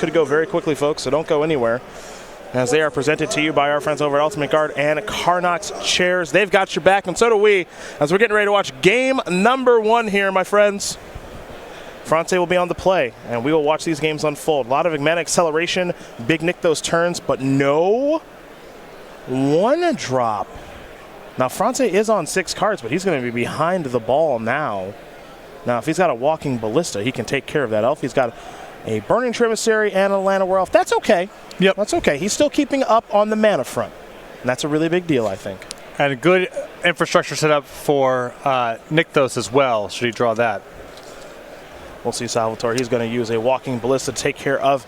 could go very quickly, folks, so don't go anywhere, as they are presented to you by our friends over at Ultimate Guard and Carnox Chairs. They've got your back, and so do we, as we're getting ready to watch game number 1 here, my friends. Fronsee will be on the play, and we will watch these games unfold. A lot of mana acceleration, Big Nick those turns, but no one drop. Now, Fronsee is on 6 cards, but he's going to be behind the ball now. Now, if he's got a walking ballista, he can take care of that elf. He's got a Burning Tremissary and a Llanowar Elf. That's okay. Yep. That's okay. He's still keeping up on the mana front. And that's a really big deal, I think. And a good infrastructure set up for Nykthos as well, should he draw that. We'll see Salvatore. He's going to use a walking ballista to take care of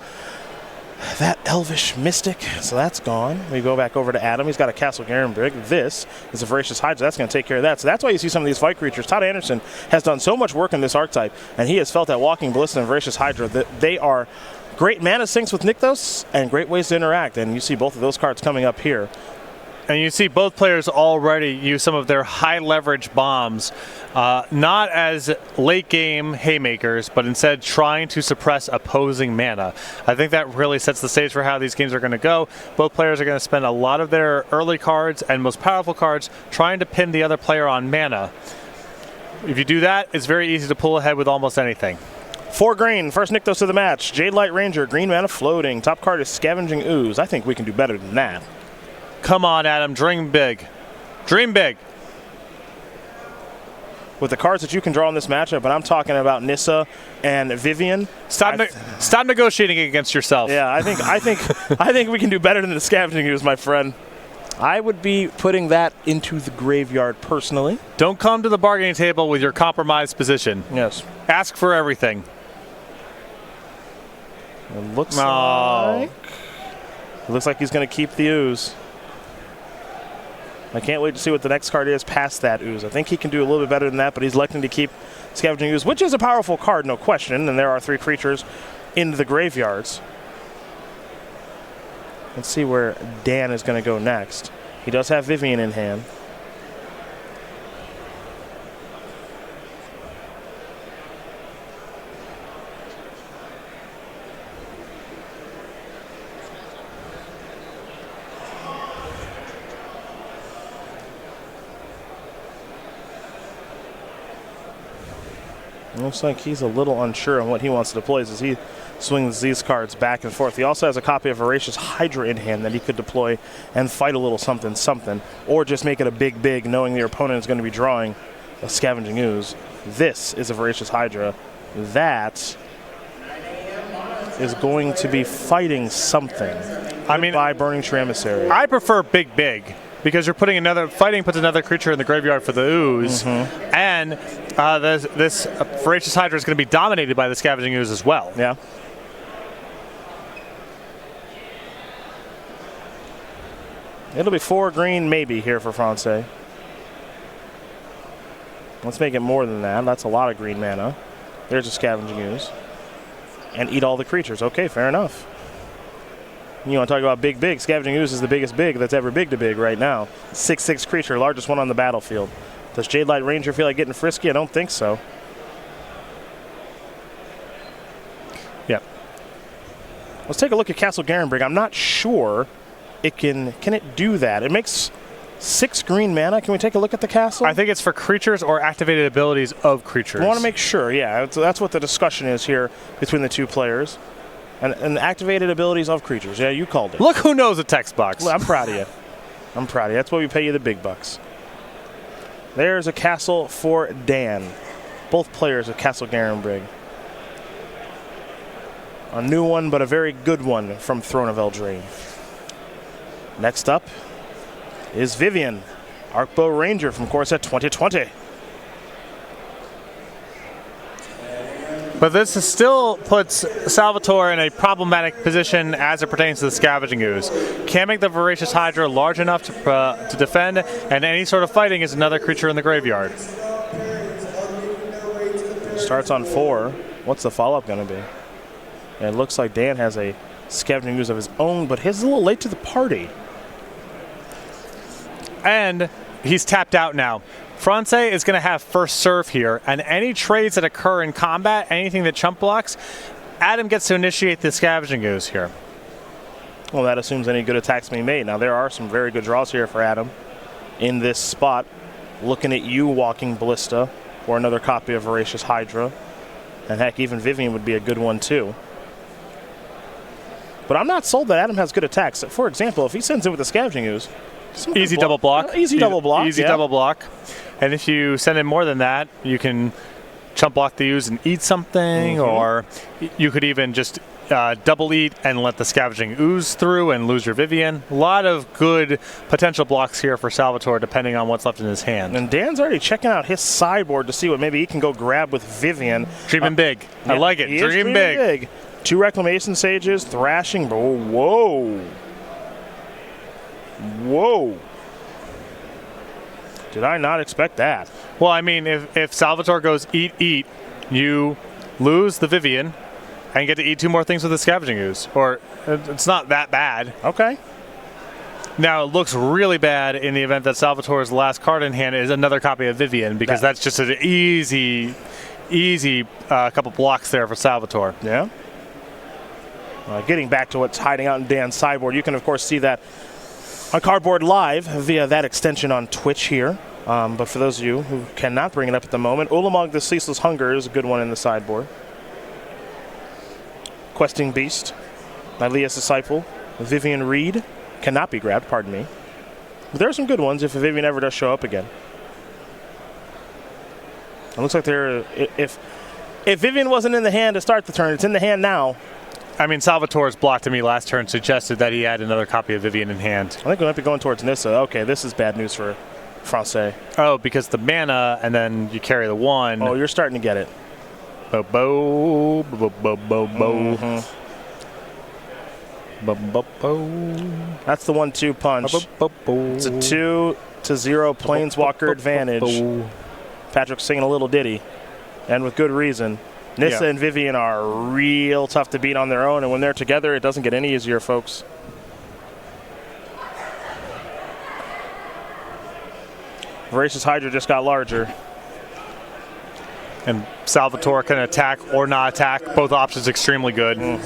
that Elvish Mystic. So that's gone. We go back over to Adam. He's got a Castle Garenbrig. This is a Voracious Hydra. That's going to take care of that. So that's why you see some of these fight creatures. Todd Anderson has done so much work in this archetype, and he has felt that walking ballista and Voracious Hydra, that they are great mana sinks with Nykthos and great ways to interact. And you see both of those cards coming up here. And you see both players already use some of their high leverage bombs, not as late game haymakers, but instead trying to suppress opposing mana. I think that really sets the stage for how these games are going to go. Both players are going to spend a lot of their early cards and most powerful cards trying to pin the other player on mana. If you do that, it's very easy to pull ahead with almost anything. 4 green, first Nykthos of the match. Jade Light Ranger, green mana floating. Top card is Scavenging Ooze. I think we can do better than that. Come on, Adam, dream big. Dream big. With the cards that you can draw in this matchup, and I'm talking about Nissa and Vivian. Stop negotiating against yourself. Yeah, I think we can do better than the Scavenging Ooze, my friend. I would be putting that into the graveyard personally. Don't come to the bargaining table with your compromised position. Yes. Ask for everything. It looks like he's going to keep the Ooze. I can't wait to see what the next card is past that Ooze. I think he can do a little bit better than that, but he's electing to keep Scavenging Ooze, which is a powerful card, no question, and there are 3 creatures in the graveyards. Let's see where Dan is going to go next. He does have Vivian in hand. Looks like he's a little unsure on what he wants to deploy as he swings these cards back and forth. He also has a copy of Voracious Hydra in hand that he could deploy and fight a little something, or just make it a big, knowing your opponent is going to be drawing a Scavenging Ooze. This is a Voracious Hydra. That is going to be fighting something. I mean, by Burning Tremissary. I prefer big. Because you're putting puts another creature in the graveyard for the Ooze, and this Voracious Hydra is going to be dominated by the Scavenging Ooze as well. Yeah. It'll be 4 green maybe here for Fronsee. Let's make it more than that. That's a lot of green mana. There's a Scavenging Ooze. And eat all the creatures. Okay, fair enough. You want to talk about big? Scavenging Ooze is the biggest big that's ever big to big right now. 6/6 creature, largest one on the battlefield. Does Jade Light Ranger feel like getting frisky? I don't think so. Yep. Let's take a look at Castle Garenbrig. I'm not sure it can it do that. It makes 6 green mana. Can we take a look at the castle? I think it's for creatures or activated abilities of creatures. I want to make sure, yeah. That's what the discussion is here between the 2 players. And activated abilities of creatures. Yeah, you called it. Look who knows a text box. Well, I'm proud of you. I'm proud of you. That's why we pay you the big bucks. There's a castle for Dan. Both players of Castle Garenbrig. A new one, but a very good one from Throne of Eldraine. Next up is Vivian, Arcbow Ranger from Core Set 2020. But this still puts Salvatore in a problematic position as it pertains to the Scavenging Ooze. Can't make the Voracious Hydra large enough to defend, and any sort of fighting is another creature in the graveyard. Starts on 4. What's the follow-up going to be? And it looks like Dan has a Scavenging Ooze of his own, but his is a little late to the party. And he's tapped out now. Fronsee is going to have first serve here, and any trades that occur in combat, anything that chump blocks, Adam gets to initiate the Scavenging Ooze here. Well, that assumes any good attacks being made. Now, there are some very good draws here for Adam in this spot. Looking at you, Walking Ballista, or another copy of Voracious Hydra. And heck, even Vivian would be a good one, too. But I'm not sold that Adam has good attacks. For example, if he sends in with the Scavenging Ooze, easy double block. Easy double block. Easy double block. And if you send in more than that, you can chump block the ooze and eat something, or you could even just double eat and let the Scavenging Ooze through and lose your Vivian. A lot of good potential blocks here for Salvatore, depending on what's left in his hand. And Dan's already checking out his sideboard to see what maybe he can go grab with Vivian. Dreaming big. I like it. Dream big. 2 Reclamation Sages, Thrashing. Whoa. Whoa. Did I not expect that? Well, I mean, if Salvatore goes eat, you lose the Vivian and get to eat 2 more things with the Scavenging Ooze. Or it's not that bad. Okay. Now, it looks really bad in the event that Salvatore's last card in hand is another copy of Vivian, because that's just an easy couple blocks there for Salvatore. Yeah. Getting back to what's hiding out in Dan's sideboard, you can, of course, see that on Cardboard Live via that extension on Twitch here. But for those of you who cannot bring it up at the moment, Ulamog the Ceaseless Hunger is a good one in the sideboard. Questing Beast, Nylea's Disciple, Vivian Reed cannot be grabbed, pardon me. But there are some good ones if Vivian ever does show up again. It looks like if Vivian wasn't in the hand to start the turn, it's in the hand now. I mean, Salvatore's block to me last turn suggested that he had another copy of Vivian in hand. I think we might be going towards Nissa. Okay, this is bad news for Fronsee. Oh, because the mana, and then you carry the 1. Oh, you're starting to get it. Bo-bo, bo-bo-bo-bo. That's the 1-2 punch. It's a 2-0 Planeswalker advantage. Patrick's singing a little ditty, and with good reason. Nissa and Vivian are real tough to beat on their own, and when they're together, it doesn't get any easier, folks. Voracious Hydra just got larger. And Salvatore can attack or not attack. Both options extremely good. I'm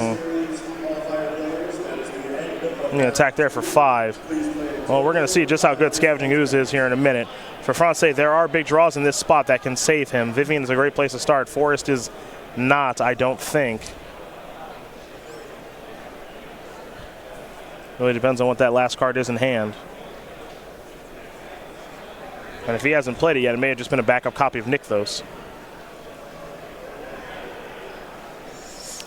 going to attack there for 5. Well, we're going to see just how good Scavenging Ooze is here in a minute. For Fronsee, there are big draws in this spot that can save him. Vivian is a great place to start. Forest is not, I don't think. Really depends on what that last card is in hand. And if he hasn't played it yet, it may have just been a backup copy of Nykthos.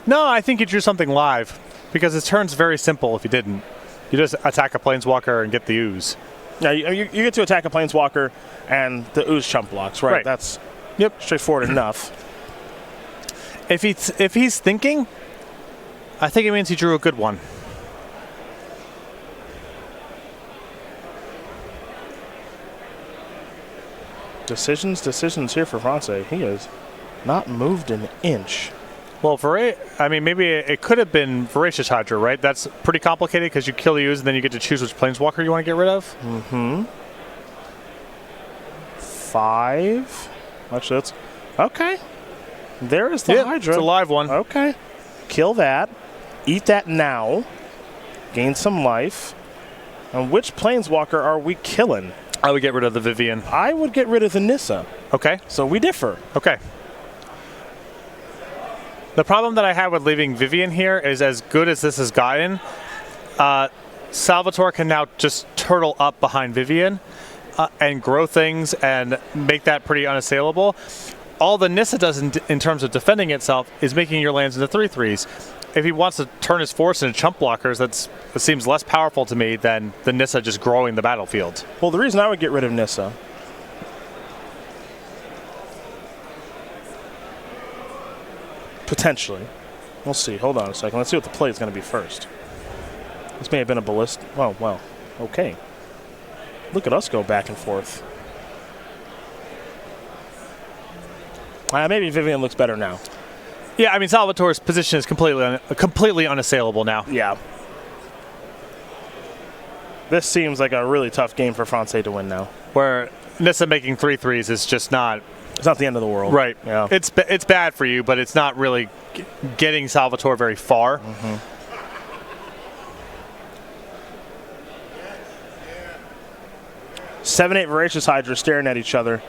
No, I think you drew something live, because his turn's very simple if you didn't. You just attack a Planeswalker and get the Ooze. Yeah, you get to attack a Planeswalker and the Ooze chump blocks, right? That's straightforward enough. If he's thinking, I think it means he drew a good one. Decisions here for Fronsee. He has not moved an inch. Well, I mean, maybe it could have been Voracious Hydra, right? That's pretty complicated because you kill the Ooze and then you get to choose which Planeswalker you want to get rid of. 5. Actually, that's okay. There is the Hydra. It's a live one. Okay. Kill that. Eat that now. Gain some life. And which Planeswalker are we killing? I would get rid of the Vivian. I would get rid of the Nissa. Okay. So we differ. Okay. The problem that I have with leaving Vivian here is, as good as this has gotten, Salvatore can now just turtle up behind Vivian and grow things and make that pretty unassailable. All the Nissa does in terms of defending itself is making your lands into 3/3s. If he wants to turn his force into chump blockers, that seems less powerful to me than the Nissa just growing the battlefield. Well, the reason I would get rid of Nissa potentially. We'll see. Hold on a second. Let's see what the play is going to be first. This may have been a ballista. Oh, well, okay. Look at us go back and forth. Maybe Vivian looks better now. Yeah, I mean, Salvatore's position is completely unassailable now. Yeah. This seems like a really tough game for Fronsee to win now. Where Nissa making 3/3s is just not It's not the end of the world. Right. Yeah. It's bad for you, but it's not really getting Salvatore very far. 7-8 Voracious Hydra staring at each other.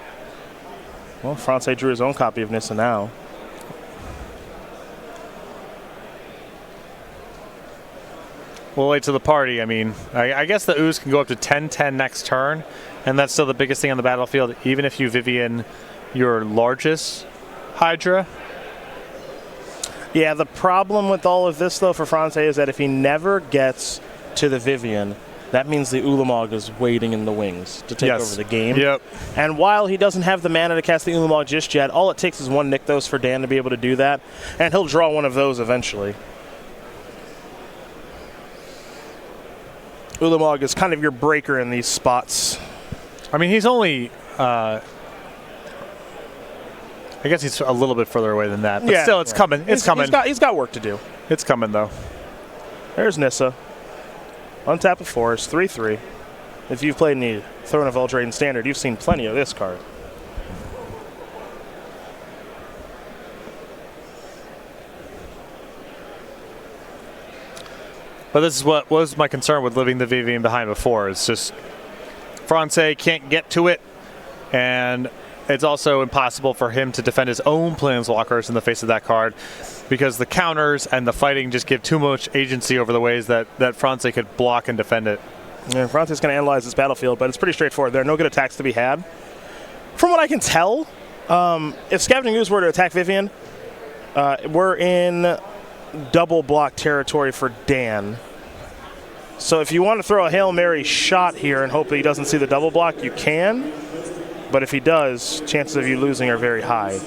Well, Fronsee drew his own copy of Nissa now. We'll wait to the party. I mean, I guess the ooze can go up to 10-10 next turn, and that's still the biggest thing on the battlefield, even if you Vivian your largest Hydra. Yeah, the problem with all of this, though, for Fronsee is that if he never gets to the Vivian, that means the Ulamog is waiting in the wings to take over the game. Yep. And while he doesn't have the mana to cast the Ulamog just yet, all it takes is one Nykthos for Dan to be able to do that, and he'll draw one of those eventually. Ulamog is kind of your breaker in these spots. I mean, he's only... I guess he's a little bit further away than that, but still, it's coming. It's coming. He's got work to do. It's coming, though. There's Nissa. Untap a forest, 3-3. If you've played any Throne of Eldraine Standard, you've seen plenty of this card. But this is what was my concern with leaving the Vivian behind before. It's just Fronsee can't get to it, and it's also impossible for him to defend his own planeswalkers in the face of that card because the counters and the fighting just give too much agency over the ways that Fronsee could block and defend it. Yeah, Fronsee's going to analyze this battlefield, but it's pretty straightforward. There are no good attacks to be had. From what I can tell, if Scavenging Ooze were to attack Vivian, we're in double block territory for Dan. So if you want to throw a Hail Mary shot here and hope that he doesn't see the double block, you can. But if he does, chances of you losing are very high.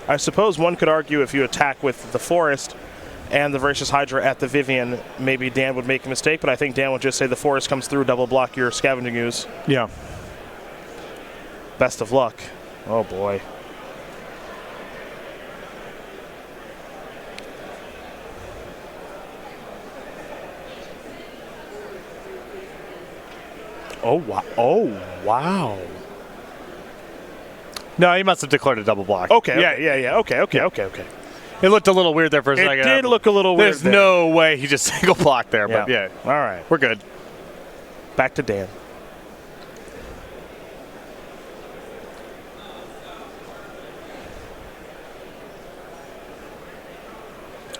I suppose one could argue if you attack with the Forest and the Voracious Hydra at the Vivian, maybe Dan would make a mistake, but I think Dan would just say the Forest comes through, double block your Scavenging Ooze. Yeah. Best of luck. Oh boy. Oh wow! Oh wow! No, he must have declared a double block. Okay. Yeah. Okay. It looked a little weird there for a second. It did look a little weird. There's no way he just single blocked there, but yeah. All right. We're good. Back to Dan.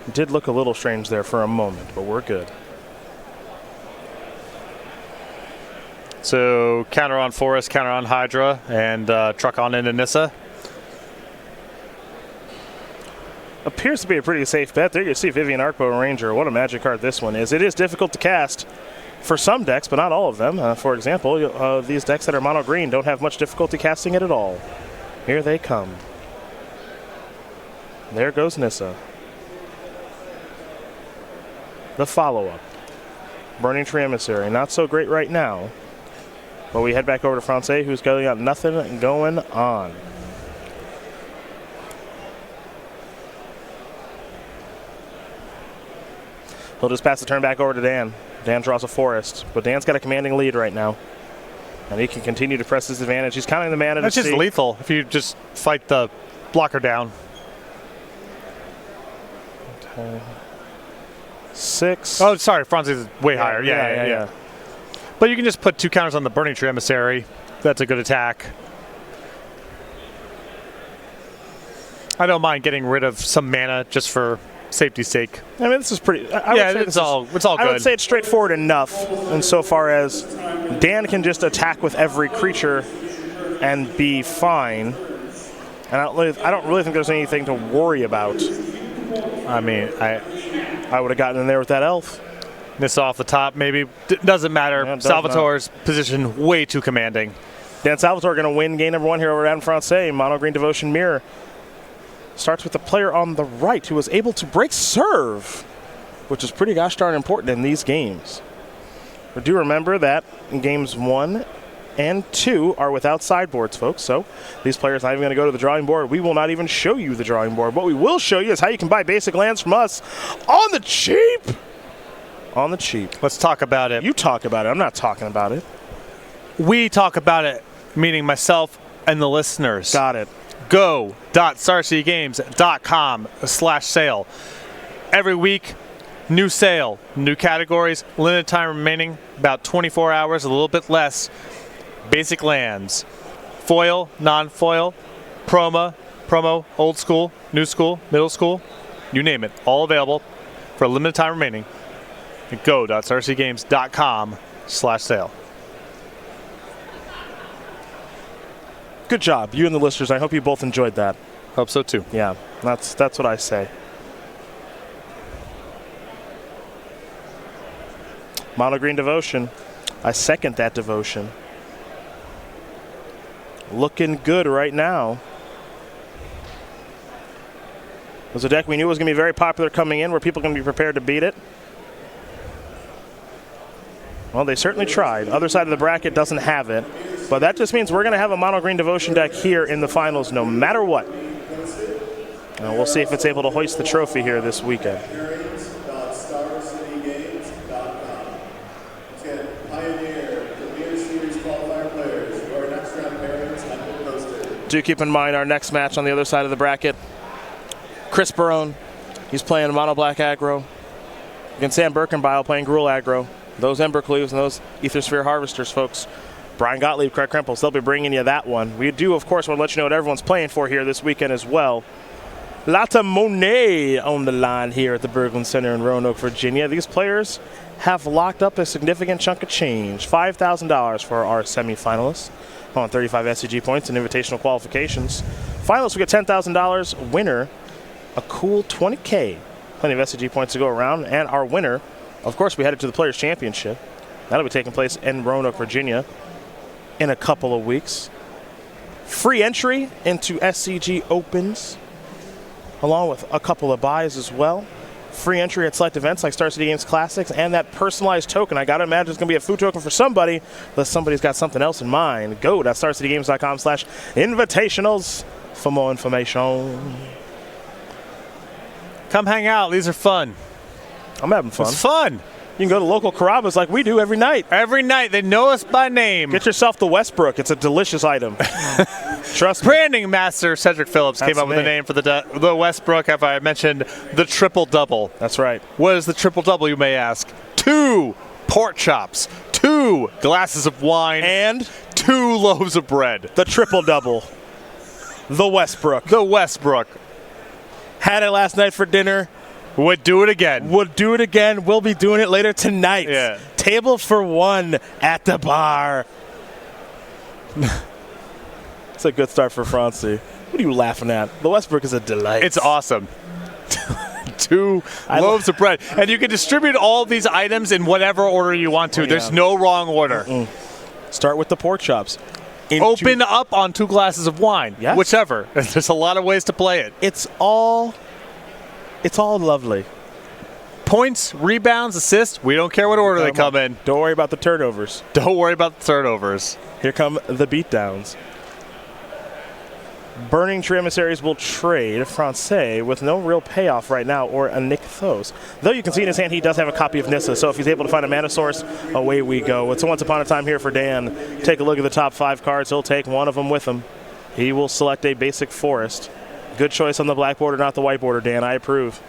It did look a little strange there for a moment, but we're good. So counter on Forest, counter on Hydra, and truck on into Nissa. Appears to be a pretty safe bet. There you see Vivian Arcbow Ranger. What a magic card this one is. It is difficult to cast for some decks, but not all of them. For example, these decks that are mono green don't have much difficulty casting it at all. Here they come. There goes Nissa. The follow-up. Burning Tree Emissary. Not so great right now. But we head back over to Fronsee, who's got nothing going on. He'll just pass the turn back over to Dan. Dan draws a Forest, but Dan's got a commanding lead right now. And he can continue to press his advantage. He's counting the mana That's to just see. lethal if you just fight the blocker down. 6. Oh, sorry, Fronsee's way higher. Yeah. But you can just put 2 counters on the Burning Tree Emissary. That's a good attack. I don't mind getting rid of some mana just for safety's sake. I mean, this is pretty. It's all good. I would say it's straightforward enough, insofar as Dan can just attack with every creature and be fine. And I don't really think there's anything to worry about. I mean, I would have gotten in there with that elf. Nissa off the top, maybe. Doesn't matter. Yeah, Salvatore's position way too commanding. Dan Salvatore going to win game number 1 here over Adam Fronsee. Mono Green Devotion Mirror. Starts with the player on the right who was able to break serve, which is pretty gosh darn important in these games. But do remember that games 1 and 2 are without sideboards, folks. So these players not even going to go to the drawing board. We will not even show you the drawing board. What we will show you is how you can buy basic lands from us on the cheap. on the cheap. Let's talk about it. You talk about it. I'm not talking about it. We talk about it, meaning myself and the listeners. Got it. Go.starcitygames.com/sale. Every week, new sale, new categories, limited time remaining, about 24 hours, a little bit less. Basic lands, foil, non-foil, promo, old school, new school, middle school, you name it, all available for a limited time remaining at go.starcitygames.com/sale. Good job, you and the listeners. I hope you both enjoyed that. Hope so too. Yeah, that's what I say. Mono Green Devotion. I second that devotion. Looking good right now. It was a deck we knew was going to be very popular coming in, where people are going to be prepared to beat it. Well, they certainly tried. Other side of the bracket doesn't have it. But that just means we're going to have a Mono Green Devotion deck here in the finals no matter what. And we'll see if it's able to hoist the trophy here this weekend. Do keep in mind our next match on the other side of the bracket. Chris Barone, he's playing Mono Black Aggro against Sam Birkenbile playing Gruul Aggro. Those Ember Cleaves and those Ethersphere Harvesters, folks. Brian Gottlieb, Craig Krempels, they'll be bringing you that one. We do, of course, want to let you know what everyone's playing for here this weekend as well. Lotta Monet on the line here at the Berglund Center in Roanoke, Virginia. These players have locked up a significant chunk of change, $5,000 for our semifinalists on 35 SCG points and invitational qualifications. Finalists, we get $10,000. Winner, a cool $20K. Plenty of SCG points to go around. And our winner, of course, we headed to the Players' Championship. That'll be taking place in Roanoke, Virginia in a couple of weeks. Free entry into SCG Opens, along with a couple of buys as well. Free entry at select events like Star City Games Classics, and that personalized token. I got to imagine it's going to be a food token for somebody, unless somebody's got something else in mind. Go to starcitygames.com/invitationals for more information. Come hang out. These are fun. I'm having fun. It's fun. You can go to local Carrabba's like we do every night. Every night. They know us by name. Get yourself the Westbrook. It's a delicious item. Trust me. Branding master Cedric Phillips came up with the name for the Westbrook, as I mentioned, the triple-double. That's right. What is the triple-double, you may ask? 2 pork chops, 2 glasses of wine, and 2 loaves of bread. The triple-double. The Westbrook. The Westbrook. Had it last night for dinner. Would do it again. Would do it again. We'll be doing it later tonight. Yeah. Table for one at the bar. It's a good start for Fronsee. What are you laughing at? The Westbrook is a delight. It's awesome. 2 loaves of bread. And you can distribute all these items in whatever order you want to. There's no wrong order. Start with the pork chops. Open up on 2 glasses of wine. Yes. Whichever. There's a lot of ways to play it. It's all lovely. Points, rebounds, assists, we don't care what order they come in. Don't worry about the turnovers. Don't worry about the turnovers. Here come the beatdowns. Burning Tree Emissaries will trade Fronsee with no real payoff right now, or a Nick Thos. Though you can see in his hand he does have a copy of Nissa, so if he's able to find a mana source, away we go. It's a once upon a time here for Dan. Take a look at the top 5 cards. He'll take one of them with him. He will select a basic forest. Good choice on the black border, not the white border, Dan. I approve.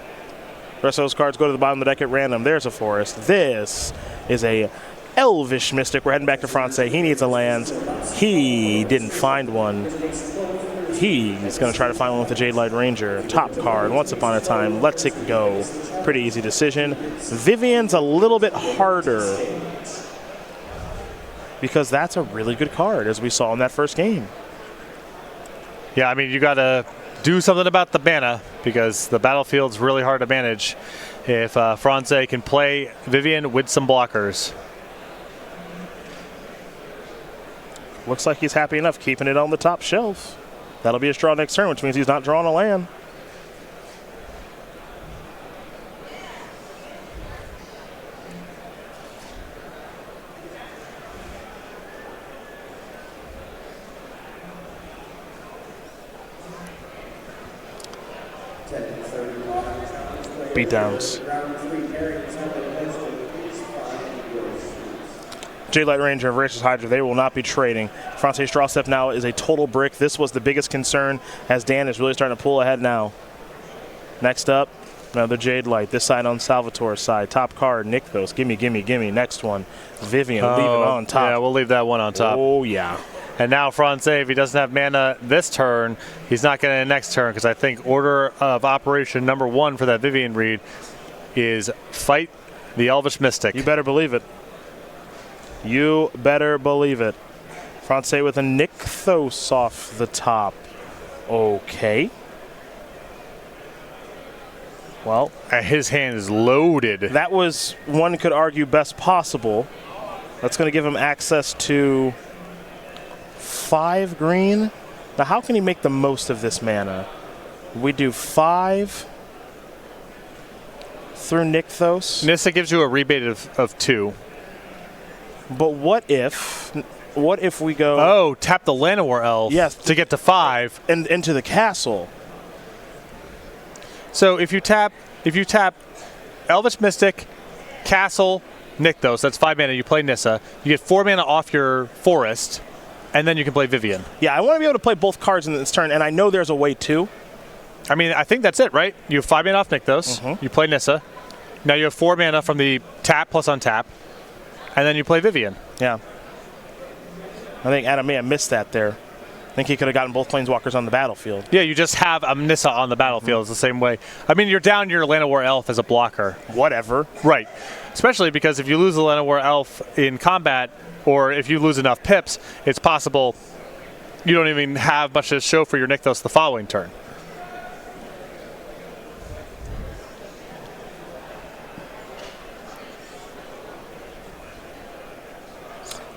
The rest of those cards go to the bottom of the deck at random. There's a forest. This is a Elvish Mystic. We're heading back to Fronsee. He needs a land. He didn't find one. He's going to try to find one with the Jade Light Ranger. Top card, once upon a time. Let's it go. Pretty easy decision. Vivian's a little bit harder because that's a really good card, as we saw in that first game. Yeah, I mean, you got to do something about the mana because the battlefield's really hard to manage if Fronsee can play Vivian with some blockers. Looks like he's happy enough keeping it on the top shelf. That'll be his draw next turn, which means he's not drawing a land. Beatdowns. Jade Ranger and Voracious Hydra, they will not be trading. Fronsee's draw step now is a total brick. This was the biggest concern as Dan is really starting to pull ahead now. Next up, another Jade Light. This side on Salvatore's side. Top card, Nykthos. Gimme, gimme, gimme. Next one, Vivian. Leave it on top. Yeah, we'll leave that one on top. Oh, yeah. And now Fronsee, if he doesn't have mana this turn, he's not getting it next turn, because I think order of operation number 1 for that Vivian read is fight the Elvish Mystic. You better believe it. You better believe it. Fronsee with a Nykthos off the top. Okay. Well, his hand is loaded. That was, one could argue, best possible. That's going to give him access to 5 green. Now, how can he make the most of this mana? We do 5 through Nykthos. Nissa gives you a rebate of 2. But what if we go... Oh, tap the Llanowar Elf, yes, to get to 5. And into the castle. So if you tap Elvish Mystic, Castle, Nykthos, that's 5 mana, you play Nissa, you get 4 mana off your forest, and then you can play Vivian. Yeah, I want to be able to play both cards in this turn, and I know there's a way to. I mean, I think that's it, right? You have 5 mana off Nykthos, you play Nissa, now you have 4 mana from the tap plus untap, and then you play Vivian. Yeah. I think Adam may have missed that there. I think he could have gotten both Planeswalkers on the battlefield. Yeah, you just have a Nissa on the battlefield. It's the same way. I mean, you're down your Llanowar Elf as a blocker. Whatever. Right. Especially because if you lose the Llanowar Elf in combat, or if you lose enough pips, it's possible you don't even have much to show for your Nykthos the following turn.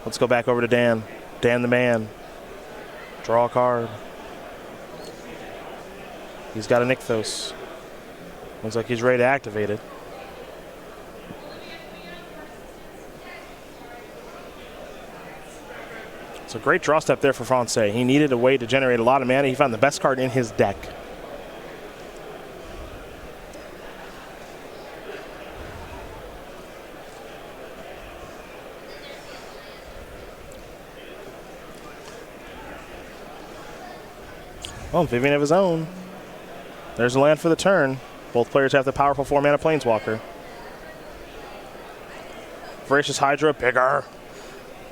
Let's go back over to Dan. Dan the man. Draw a card. He's got a Nykthos. Looks like he's ready to activate it. It's a great draw step there for Fronsee. He needed a way to generate a lot of mana. He found the best card in his deck. Well, Vivian of his own. There's a land for the turn. Both players have the powerful 4-mana Planeswalker. Voracious Hydra, bigger.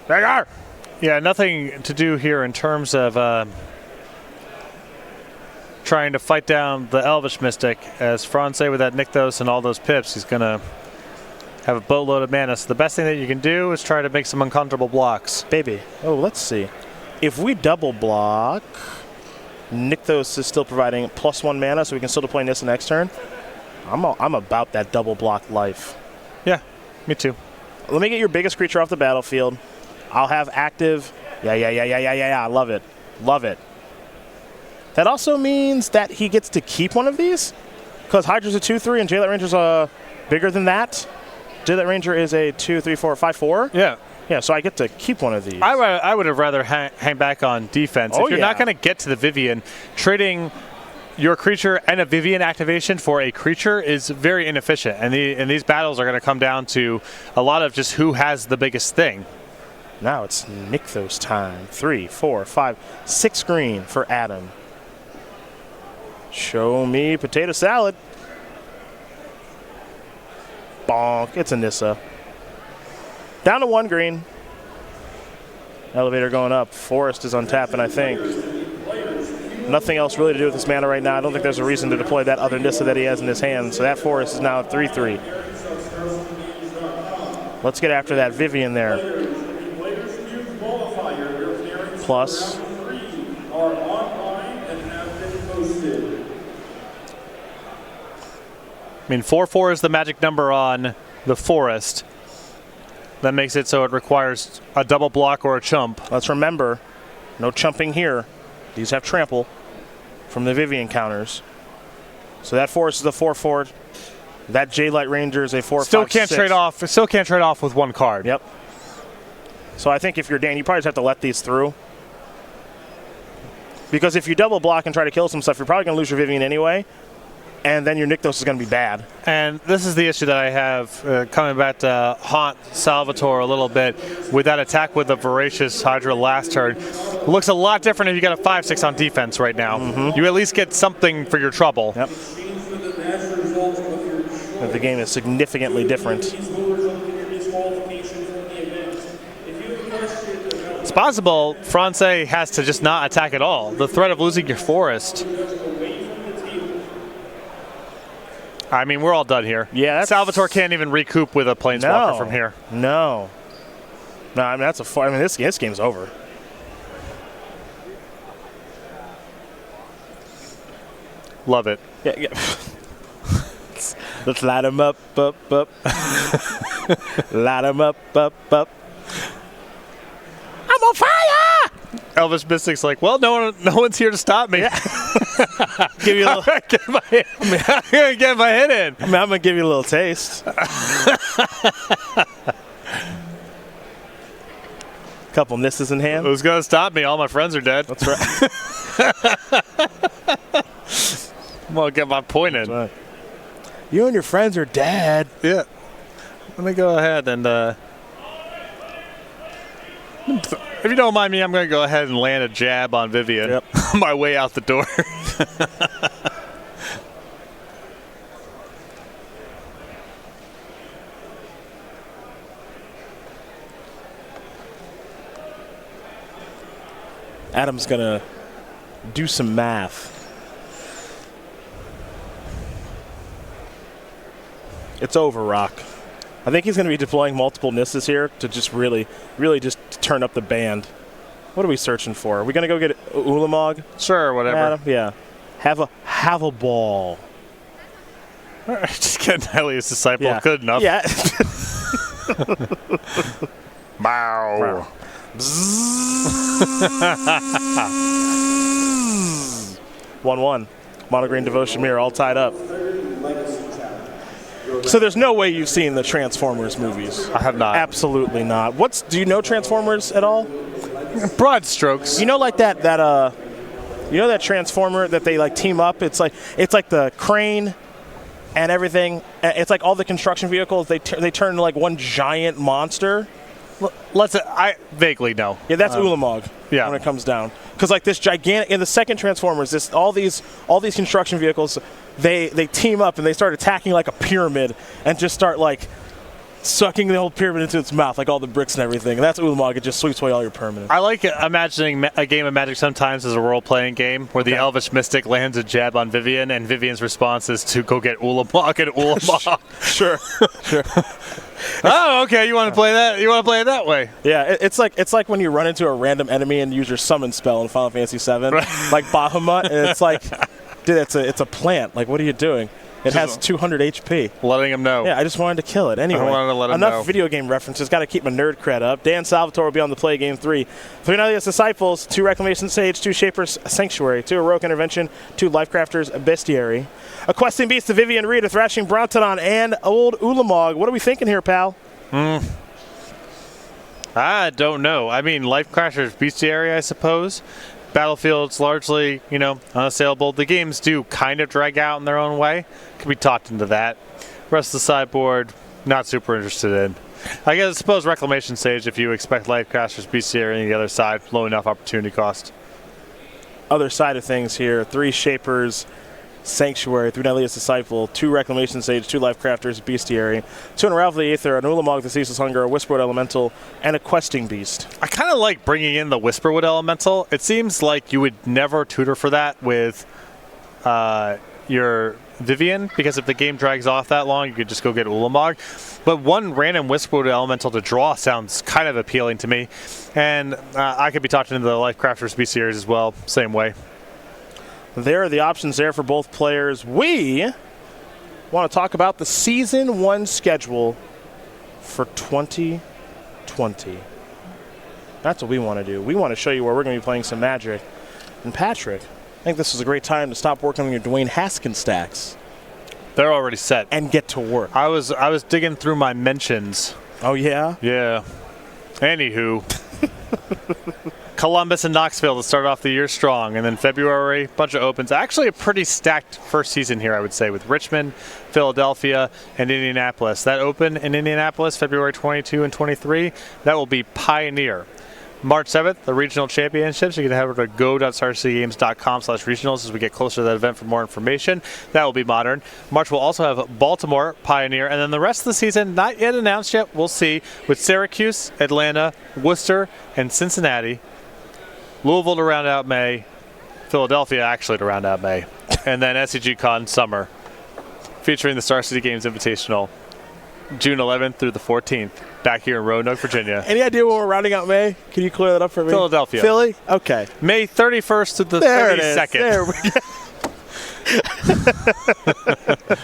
Bigger! Yeah, nothing to do here in terms of trying to fight down the Elvish Mystic. As Fronsee with that Nykthos and all those pips, he's going to have a boatload of mana. So the best thing that you can do is try to make some uncomfortable blocks. Baby. Oh, let's see. If we double block... Nykthos is still providing +1 mana, so we can still deploy Nissa next turn. I'm about that double block life. Yeah, me too. Let me get your biggest creature off the battlefield. I'll have active. Yeah. I love it. Love it. That also means that he gets to keep one of these? Because Hydra's a 2/3 and Jade Ranger's bigger than that. Jade Ranger is a 2, 3, 4, 5, 4. Yeah. Yeah, so I get to keep one of these. I would have rather hang back on defense. Oh, if you're not going to get to the Vivian, trading your creature and a Vivian activation for a creature is very inefficient. And these battles are going to come down to a lot of just who has the biggest thing. Now it's Nykthos time. 3, 4, 5, 6 green for Adam. Show me potato salad. Bonk. It's a Nissa. Down to 1 green. Elevator going up. Forest is untapping, I think. Nothing else really to do with this mana right now. I don't think there's a reason to deploy that other Nissa that he has in his hand. So that Forest is now at 3/3. Let's get after that Vivian there. Plus. I mean, 4/4 is the magic number on the Forest. That makes it so it requires a double block or a chump. Let's remember, no chumping here. These have trample from the Vivian counters. So that Forest is a 4/4. That Jade Ranger is a 4/5. Still can't trade off. Still can't trade off with 1 card. Yep. So I think if you're Dan, you probably just have to let these through. Because if you double block and try to kill some stuff, you're probably going to lose your Vivian anyway. and then your Nykthos is going to be bad. And this is the issue that I have coming back to haunt Salvatore a little bit with that attack with the Voracious Hydra last turn. It looks a lot different if you got a 5/6 on defense right now. You at least get something for your trouble. Yep. But the game is significantly different. It's possible Fronsee has to just not attack at all. The threat of losing your forest. I mean, we're all done here. Yeah, Salvatore can't even recoup with a Planeswalker from here. No. No, I mean, that's a far. I mean, this game's over. Love it. Yeah. Let's light him up. Light him up. I'm on fire! Elvish Mystic's like, well, no one's here to stop me. Yeah. Give you a little. I'm gonna get my hit in. I mean, I'm gonna give you a little taste. Couple misses in hand. Who's gonna stop me? All my friends are dead. That's right. I'm gonna get my point in. Right. You and your friends are dead. Yeah. Let me go ahead and. If you don't mind me, I'm going to go ahead and land a jab on Vivian. Yep. On my way out the door. Adam's going to do some math. It's over, Rock. I think he's going to be deploying multiple Nisses here to just really just turn up the band. What are we searching for? Are we going to go get Ulamog? Sure, whatever. Adam? Yeah. Have a ball. All right, just get Annihilus Disciple. Yeah. Good enough. Yeah. Bow. 1-1. Mono Green Devotion Mirror all tied up. So there's no way you've seen the Transformers movies. I have not. Absolutely not. Do you know Transformers at all? Broad strokes. You know, like that Transformer that they like team up. It's like the crane and everything. It's like all the construction vehicles. They turn into like one giant monster. I vaguely know. Yeah, that's Ulamog. Yeah. When it comes down, because like this gigantic in the second Transformers, all these construction vehicles, they team up and they start attacking like a pyramid and just start like sucking the whole pyramid into its mouth, like all the bricks and everything. And that's Ulamog. It just sweeps away all your permanents. I like imagining a game of Magic sometimes as a role-playing game where the Elvish Mystic lands a jab on Vivian, and Vivian's response is to go get Ulamog and Ulamog. Sure. Oh, okay. You want to play that? You want to play it that way? Yeah, it's like when you run into a random enemy and use your summon spell in Final Fantasy VII, like Bahamut, and it's like, dude, it's a plant. Like, what are you doing? It has 200 HP. Letting him know. Yeah, I just wanted to kill it. Anyway, I wanted to let him enough know. Video game references. Got to keep my nerd cred up. Dan Salvatore will be on the play game 3. 3 Nihilus Disciples, 2 Reclamation Sage, 2 Shapers Sanctuary, 2 Heroic Intervention, 2 Lifecrafters Bestiary. A Questing Beast to Vivian Reed, a Thrashing Brontodon, and Old Ulamog. What are we thinking here, pal? I don't know. I mean, Lifecrafters Bestiary, I suppose. Battlefield's largely, unassailable. The games do kind of drag out in their own way. Could be talked into that. Rest of the sideboard, not super interested in. I suppose Reclamation Sage if you expect Lifecrafters Bestiary on the other side. Low enough opportunity cost. Other side of things here, 3 Shapers Sanctuary, 3 Nihilus Disciple, 2 Reclamation Sage, 2 Lifecrafters Bestiary, 2 Unravel the Aether, an Ulamog the Ceaseless Hunger, a Whisperwood Elemental, and a Questing Beast. I kind of like bringing in the Whisperwood Elemental. It seems like you would never tutor for that with your Vivian, because if the game drags off that long, you could just go get Ulamog. But one random Whisperwood Elemental to draw sounds kind of appealing to me. And I could be talking into the Lifecrafters Bestiary as well, same way. There are the options there for both players. We want to talk about the Season 1 schedule for 2020. That's what we want to do. We want to show you where we're going to be playing some Magic. And Patrick, I think this is a great time to stop working on your Dwayne Haskins stacks. They're already set. And get to work. I was digging through my mentions. Oh, yeah? Yeah. Anywho. Columbus and Knoxville to start off the year strong, and then February, bunch of opens. Actually, a pretty stacked first season here, I would say, with Richmond, Philadelphia, and Indianapolis. That open in Indianapolis, February 22 and 23, that will be Pioneer. March 7th, the regional championships. You can head over to go.starcitygames.com/regionals as we get closer to that event for more information. That will be modern. March will also have Baltimore, Pioneer, and then the rest of the season, not yet announced yet. We'll see with Syracuse, Atlanta, Worcester, and Cincinnati. Louisville to round out May. Philadelphia actually to round out May. And then SCGCON Summer, featuring the Star City Games Invitational, June 11th through the 14th, back here in Roanoke, Virginia. Any idea when we're rounding out May? Can you clear that up for me? Philadelphia. Philly? Okay. May 31st to the There 32nd. There we go.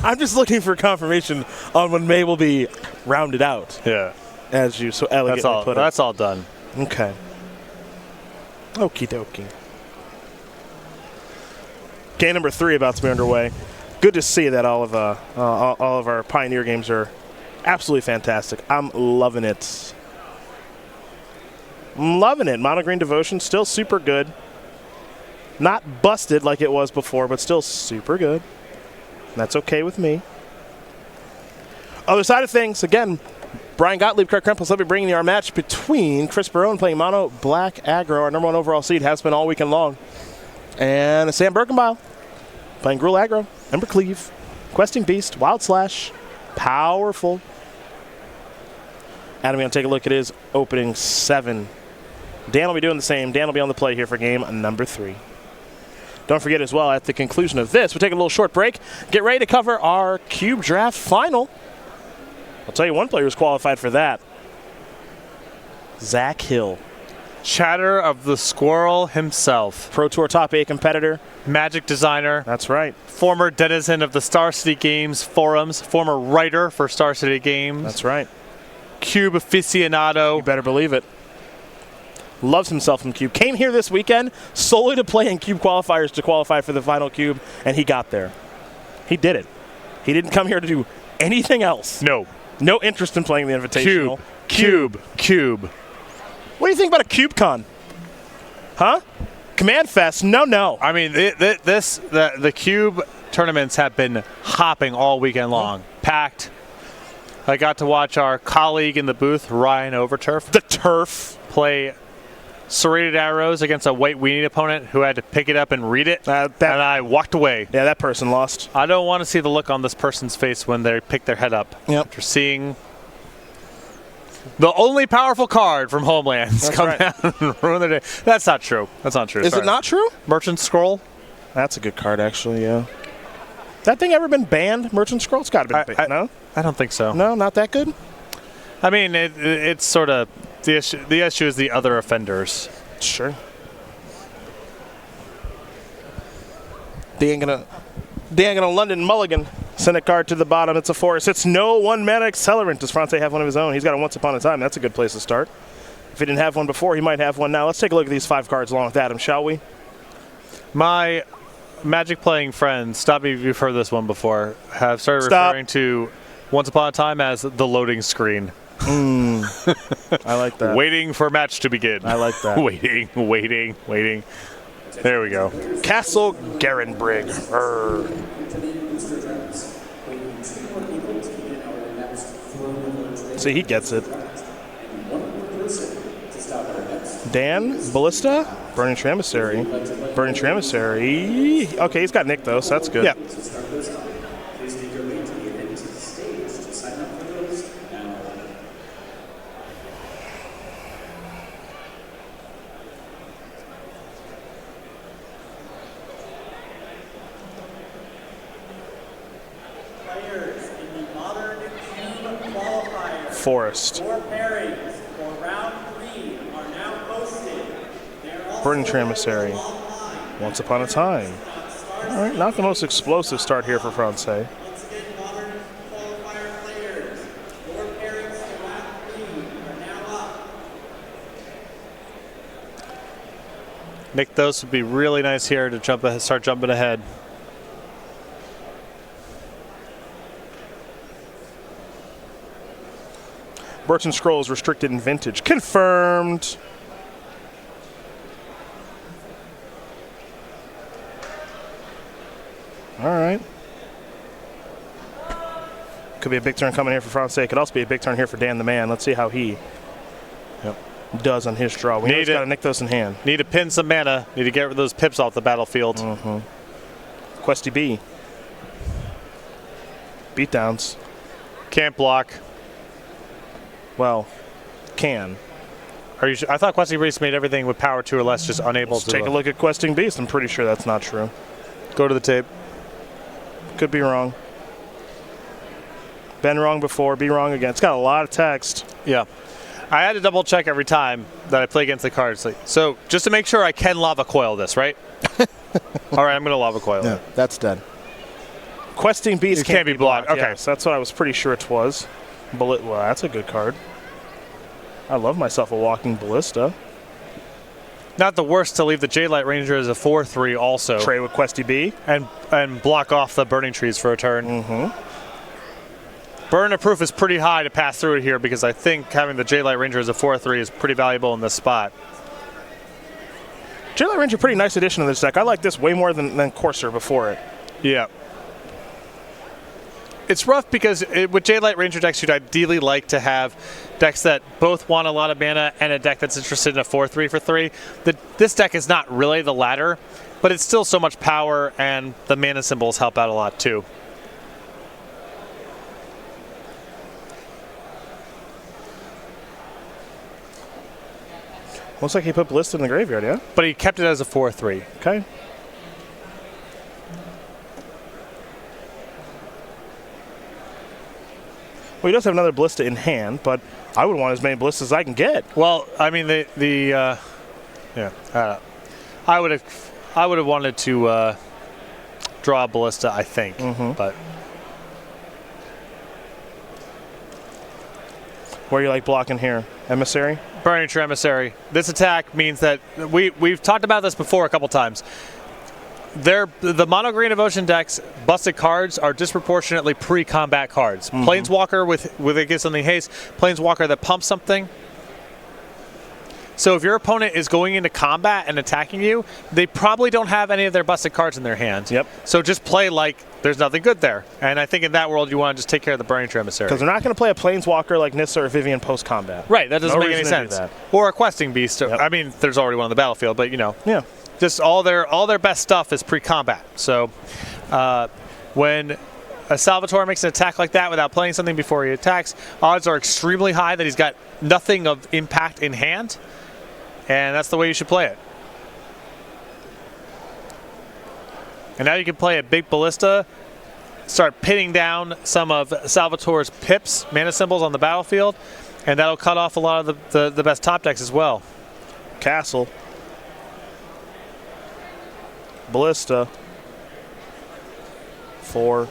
I'm just looking for confirmation on when May will be rounded out. Yeah. As you so elegantly put it. That's all done. Okay. Okie dokie. Game number 3 about to be underway. Good to see that all of our Pioneer games are absolutely fantastic. I'm loving it. I'm loving it. Mono Green Devotion, still super good. Not busted like it was before, but still super good. That's okay with me. Other side of things, again, Brian Gottlieb, Kirk Krempels, let me bring you our match between Chris Barone playing Mono Black Aggro, our number 1 overall seed, has been all weekend long, and Sam Birkenbile playing Gruul Aggro, Ember Cleave, Questing Beast, Wild Slash, Powerful. Adam, we're going to take a look at his opening 7. Dan will be doing the same. Dan will be on the play here for game number 3. Don't forget as well, at the conclusion of this, we'll take a little short break, get ready to cover our Cube Draft Final. I'll tell you one player who's qualified for that. Zach Hill. Chatter of the Squirrel himself. Pro Tour Top 8 competitor. Magic designer. That's right. Former denizen of the Star City Games forums. Former writer for Star City Games. That's right. Cube aficionado. You better believe it. Loves himself in Cube. Came here this weekend solely to play in Cube qualifiers to qualify for the final Cube, and he got there. He did it. He didn't come here to do anything else. No. No interest in playing the Invitational. Cube. What do you think about a CubeCon? Huh? Command Fest? No. I mean, the Cube tournaments have been hopping all weekend long. Packed. I got to watch our colleague in the booth, Ryan Overturf. The Turf. Play serrated arrows against a white weenie opponent who had to pick it up and read it, and I walked away. Yeah, that person lost. I don't want to see the look on this person's face when they pick their head up after seeing the only powerful card from Homelands come down and ruin their day. That's not true. Is it not true? Merchant Scroll? That's a good card, actually, yeah. That thing ever been banned, Merchant Scroll? It's got to be banned, no? I don't think so. No, not that good? I mean, it's sort of... The issue is the other offenders. Sure. They ain't gonna London Mulligan. Send a card to the bottom. It's a forest. It's no 1-mana accelerant. Does Fronsee have one of his own? He's got a Once Upon a Time. That's a good place to start. If he didn't have one before, he might have one now. Let's take a look at these 5 cards along with Adam, shall we? My Magic playing friends, stop me if you've heard this one before, have started referring to Once Upon a Time as the loading screen. I like that. Waiting for match to begin. I like that. waiting. There we go. Castle Garenbrig. See, he gets it. Dan, Ballista, Burning Emissary. Okay, he's got Nick, though, so that's good. Yeah. Forest. Burning Emissary. Once Upon a Time. All right, not the most explosive start here for Fronsee. Nick, those would be really nice here to start jumping ahead. Birch and Scrolls restricted in vintage. Confirmed. All right. Could be a big turn coming here for Fronsee. Could also be a big turn here for Dan the Man. Let's see how he does on his draw. We got to nick those in hand. Need to pin some mana. Need to get rid of those pips off the battlefield. Questy B. Beatdowns. Can't block. Well, can. Are you sure? I thought Questing Beast made everything with power 2 or less, just unable to. Take a look at Questing Beast. I'm pretty sure that's not true. Go to the tape. Could be wrong. Been wrong before, be wrong again. It's got a lot of text. Yeah. I had to double check every time that I play against the cards. So just to make sure I can lava coil this, right? All right, I'm going to lava coil it. That's dead. Questing Beast can't be blocked. Okay. Yes, that's what I was pretty sure it was. Well, that's a good card. I love myself a walking ballista. Not the worst to leave the Jadelight Ranger as a 4/3 also. Trade with Questy B. And block off the Burning Trees for a turn. Burn proof is pretty high to pass through it here because I think having the Jadelight Ranger as a 4/3 is pretty valuable in this spot. Jadelight Ranger, pretty nice addition to this deck. I like this way more than Courser before it. Yeah. It's rough because with Jadelight Ranger decks, you'd ideally like to have decks that both want a lot of mana and a deck that's interested in a 4/3 for 3. This deck is not really the latter, but it's still so much power, and the mana symbols help out a lot too. Looks like he put Ballista in the graveyard, yeah? But he kept it as a 4/3. Okay. Well, he does have another Ballista in hand, but I would want as many Ballistas as I can get. Well, I mean, I would have wanted to draw a Ballista, I think, but. Where you like blocking here? Emissary? Burning Tree Emissary. This attack means that we've talked about this before a couple times. The mono green Devotion decks, busted cards are disproportionately pre-combat cards. Planeswalker with it gives something haste, Planeswalker that pumps something. So if your opponent is going into combat and attacking you, they probably don't have any of their busted cards in their hand. Yep. So just play like there's nothing good there. And I think in that world you want to just take care of the Burning Tree Emissary. Because they're not going to play a Planeswalker like Nissa or Vivian post-combat. Right, that doesn't make any sense. Or a Questing Beast. Yep. I mean, there's already one on the battlefield, but you know. Yeah. Just all their best stuff is pre-combat. So when a Salvatore makes an attack like that without playing something before he attacks, odds are extremely high that he's got nothing of impact in hand. And that's the way you should play it. And now you can play a big Ballista, start pinning down some of Salvatore's pips, mana symbols on the battlefield, and that'll cut off a lot of the best top decks as well. Castle. Ballista. 4.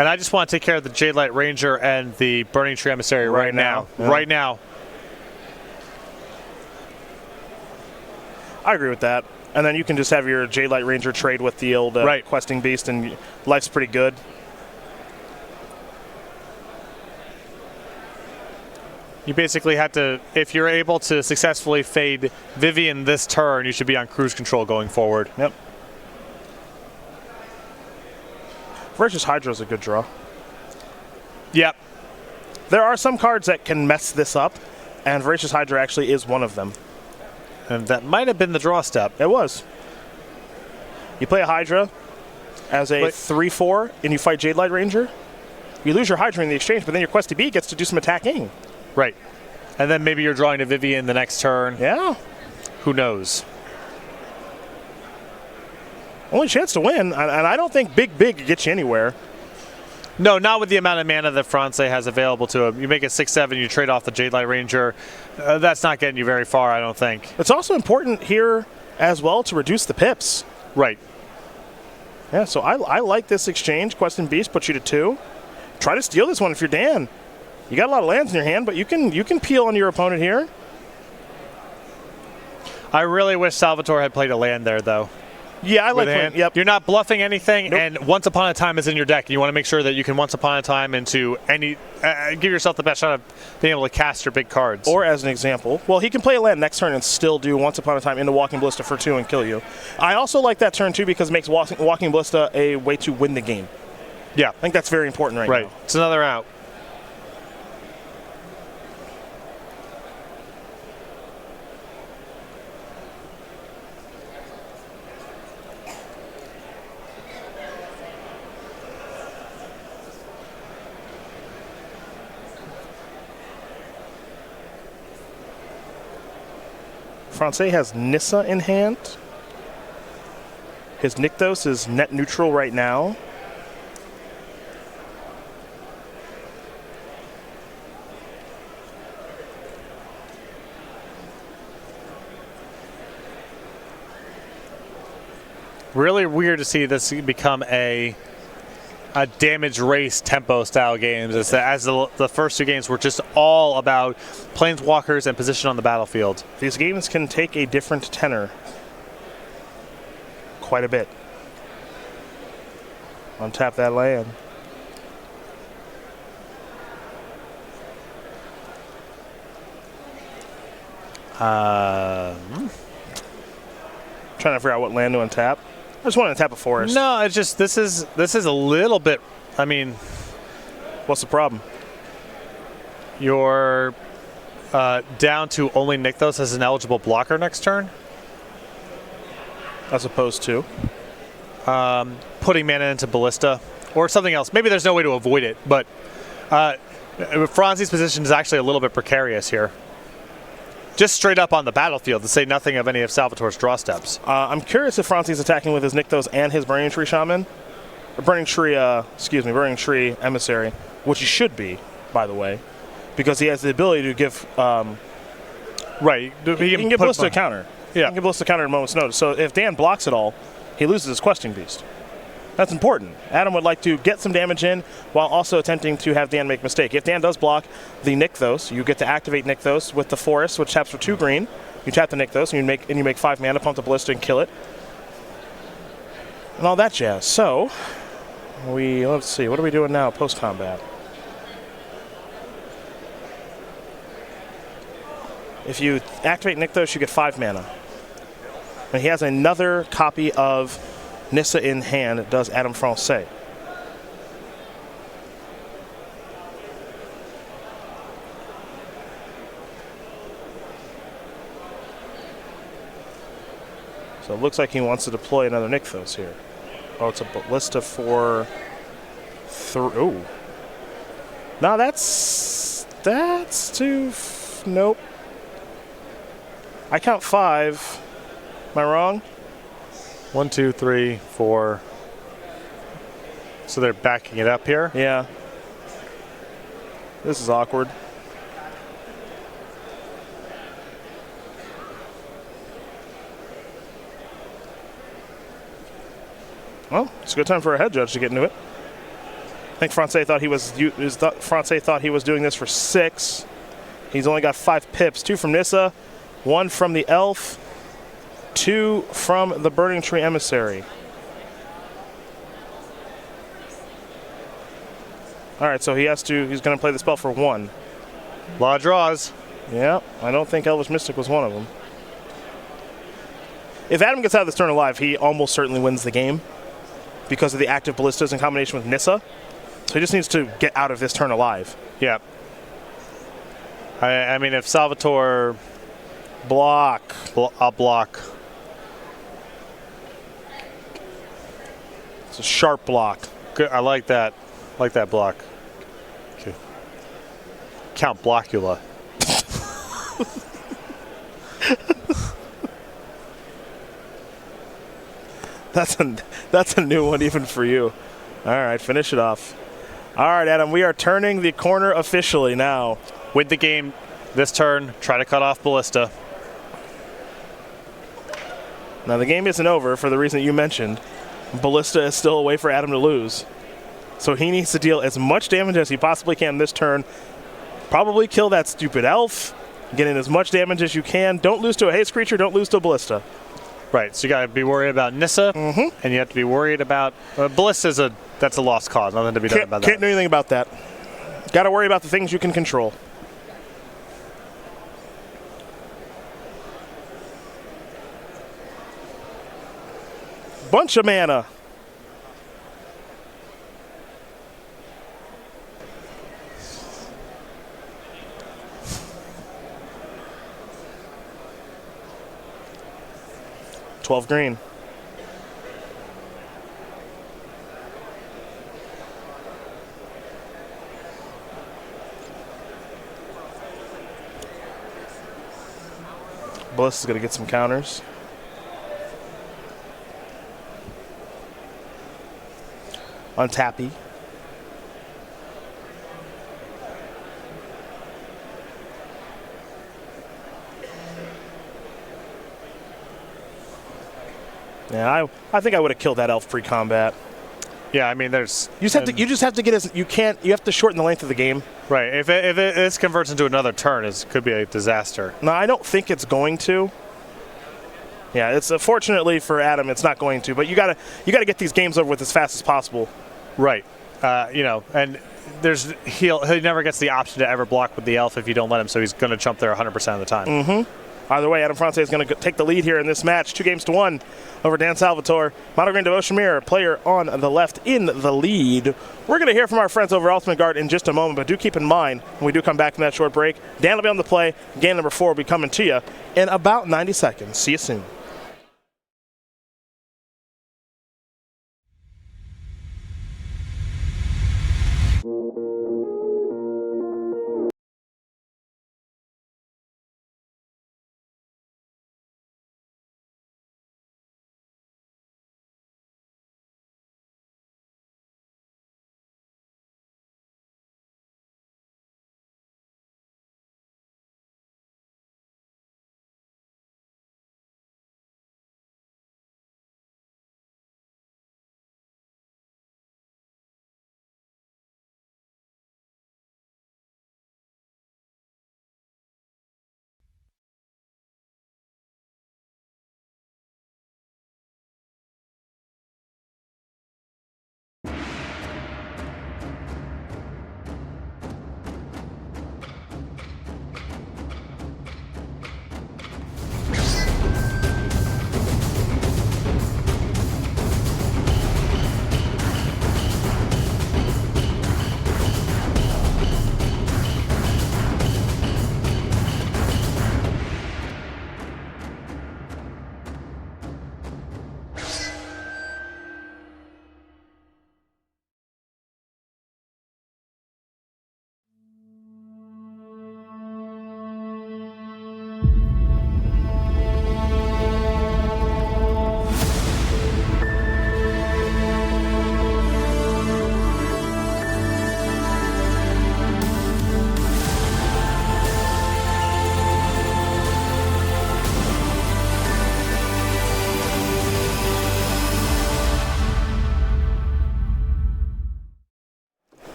And I just want to take care of the Jadelight Ranger and the Burning Tree Emissary right now. Yeah. Right now. I agree with that. And then you can just have your Jadelight Ranger trade with the old Questing Beast, and life's pretty good. You basically have to, if you're able to successfully fade Vivian this turn, you should be on cruise control going forward. Yep. Voracious Hydra is a good draw. Yep. There are some cards that can mess this up, and Voracious Hydra actually is one of them. And that might have been the draw step. It was. You play a Hydra as a 3/4, and you fight Jadelight Ranger. You lose your Hydra in the exchange, but then your Questy B gets to do some attacking. Right. And then maybe you're drawing a Vivian the next turn. Yeah. Who knows? Only chance to win, and I don't think big gets you anywhere. No, not with the amount of mana that Fronsee has available to him. You make it 6/7, you trade off the Jadelight Ranger. That's not getting you very far, I don't think. It's also important here as well to reduce the pips. Right. Yeah, so I like this exchange. Questing Beast puts you to 2. Try to steal this one if you're Dan. You got a lot of lands in your hand, but you can peel on your opponent here. I really wish Salvatore had played a land there, though. Yeah, I like hand. playing. Yep. You're not bluffing anything, Nope. and Once Upon a Time is in your deck. You want to make sure that you can Once Upon a Time into any. Give yourself the best shot of being able to cast your big cards. Or as an example, well, he can play a land next turn and still do Once Upon a Time into Walking Ballista for 2 and kill you. I also like that turn too because it makes Walking Ballista a way to win the game. yeah, I think that's very important right now. It's another out. Fronsee has Nissa in hand. His Nykthos is net neutral right now. Really weird to see this become a damage race tempo style games as the first 2 games were just all about planeswalkers and position on the battlefield. These games can take a different tenor quite a bit. Untap that land. Trying to figure out what land to untap. I just want to tap a forest. No, it's just this is a little bit. I mean, What's the problem? you're down to only Nykthos as an eligible blocker next turn. As opposed to? Putting mana into Ballista or something else. Maybe there's no way to avoid it, but Fronsee's position is actually a little bit precarious here. Just straight up on the battlefield, to say nothing of any of Salvatore's draw steps. I'm curious if Fronsee's attacking with his Nykthos and his Burning Tree Shaman. Or Burning Tree Emissary, which he should be, by the way, because he has the ability to give... Right. He can give Ballista a counter. Yeah. He can give Ballista a counter at a moment's notice. So if Dan blocks it all, he loses his Questing Beast. That's important. Adam would like to get some damage in while also attempting to have Dan make a mistake. If Dan does block the Nykthos, you get to activate Nykthos with the Forest, which taps for 2 green. You tap the Nykthos, and you make 5 mana, pump the Ballista, and kill it. And all that jazz. So, let's see. What are we doing now post-combat? If you activate Nykthos, you get 5 mana. And he has another copy of Nissa in hand, does Adam Fronsee. So it looks like he wants to deploy another Nykthos here. Oh, it's a Ballista for... Oh. No, that's too... Nope. I count 5. Am I wrong? 1, 2, 3, 4. So they're backing it up here. Yeah. This is awkward. Well, it's a good time for a head judge to get into it. I think Fronsee thought he was doing this for 6. He's only got 5 pips. 2 from Nissa, 1 from the Elf, 2 from the Burning Tree Emissary. All right, so he's going to play the spell for 1. A lot of draws. Yeah, I don't think Elvish Mystic was one of them. If Adam gets out of this turn alive, he almost certainly wins the game because of the active Ballistas in combination with Nissa. So he just needs to get out of this turn alive. Yeah. I mean, if Salvatore... Block. I'll block. It's a sharp block. Good. I like that. I like that block. Okay. Count Blockula. That's a new one even for you. All right, finish it off. All right, Adam, we are turning the corner officially now. Win the game this turn. Try to cut off Ballista. Now, the game isn't over for the reason that you mentioned. Ballista is still a way for Adam to lose. So he needs to deal as much damage as he possibly can this turn. Probably kill that stupid elf. Get in as much damage as you can. Don't lose to a haste creature. Don't lose to a Ballista. Right, so you got to be worried about Nissa, and you have to be worried about Bliss. That's a lost cause. Nothing to be done about that. Can't do anything about that. Got to worry about the things you can control. Bunch of mana. $12 green. Bliss is going to get some counters. Untappy. Yeah, I think I would have killed that elf pre-combat. Yeah, I mean, there's you just have to get you have to shorten the length of the game. Right. If this converts into another turn, it could be a disaster. No, I don't think it's going to. Yeah, it's fortunately for Adam, it's not going to. But you gotta get these games over with as fast as possible. Right. And he never gets the option to ever block with the elf if you don't let him, so he's going to jump there 100% of the time. Either way, Adam Fronsee is going to take the lead here in this match, 2-1 over Dan Salvatore. Mono Green Devotion Mirror, player on the left in the lead. We're going to hear from our friends over Ultimate Guard in just a moment, but do keep in mind, when we do come back from that short break, Dan will be on the play. Game number 4 will be coming to you in about 90 seconds. See you soon.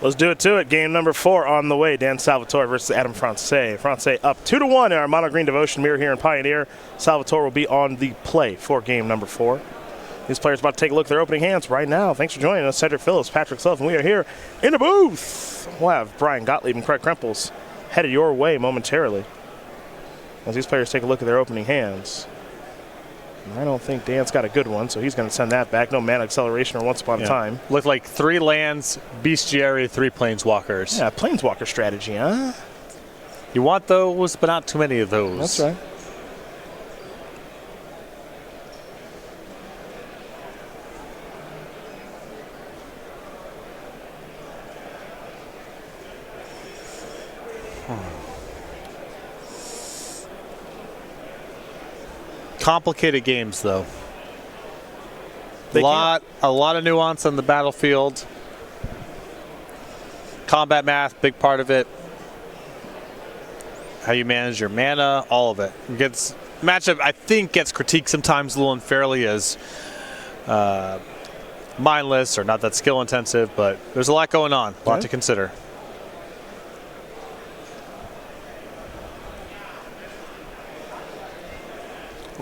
Let's do it to it. Game number 4 on the way. Dan Salvatore versus Adam Fronsee. Fronsee up 2-1 in our Mono Green Devotion Mirror here in Pioneer. Salvatore will be on the play for game number 4. These players about to take a look at their opening hands right now. Thanks for joining us, Cedric Phillips, Patrick Sullivan. We are here in the booth. We'll have Brian Gottlieb and Craig Krempels headed your way momentarily as these players take a look at their opening hands. And I don't think Dan's got a good one, so he's going to send that back. No mana acceleration or once upon a time. Looked like 3 lands, bestiary, 3 planeswalkers. Yeah, planeswalker strategy, huh? You want those, but not too many of those. That's right. Complicated games, though. A lot of nuance on the battlefield. Combat math, big part of it. How you manage your mana, all of it. Matchup, I think, gets critiqued sometimes a little unfairly as mindless or not that skill intensive, but there's a lot going on, a lot to consider.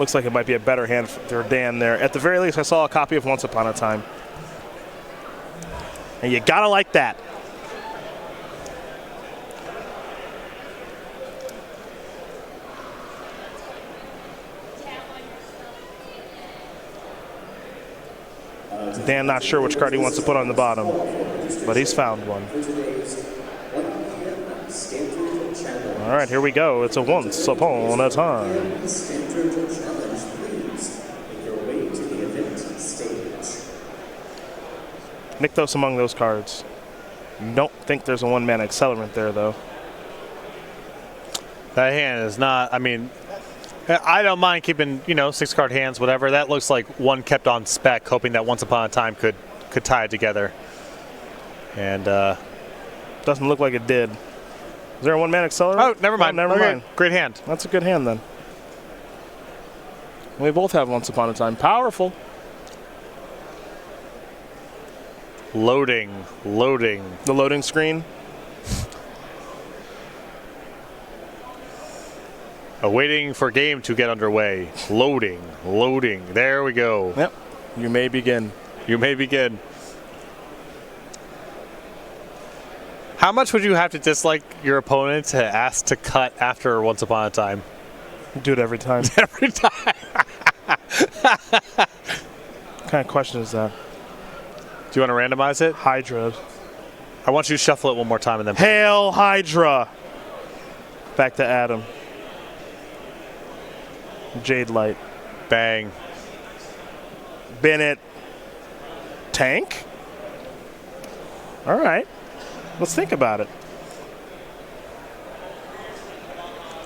Looks like it might be a better hand for Dan there. At the very least, I saw a copy of Once Upon a Time. And you gotta like that. Dan not sure which card he wants to put on the bottom, but he's found one. All right, here we go. It's a Once Upon a Time. Nykthos among those cards. Don't think there's a one-mana accelerant there, though. That hand is not, I mean, I don't mind keeping, 6-card hands, whatever. That looks like one kept on spec, hoping that Once Upon a Time could tie it together. And doesn't look like it did. Is there a one-mana accelerant? Oh, never mind. Never mind. Great hand. That's a good hand, then. We both have Once Upon a Time. Powerful. Loading. The loading screen. Waiting for game to get underway. Loading. There we go. Yep. You may begin. How much would you have to dislike your opponent to ask to cut after Once Upon a Time? Do it every time. Every time. What kind of question is that? Do you want to randomize it? Hydra. I want you to shuffle it one more time and then. Hail Hydra. Back to Adam. Jade Light. Bang. Bennett. Tank? All right. Let's think about it.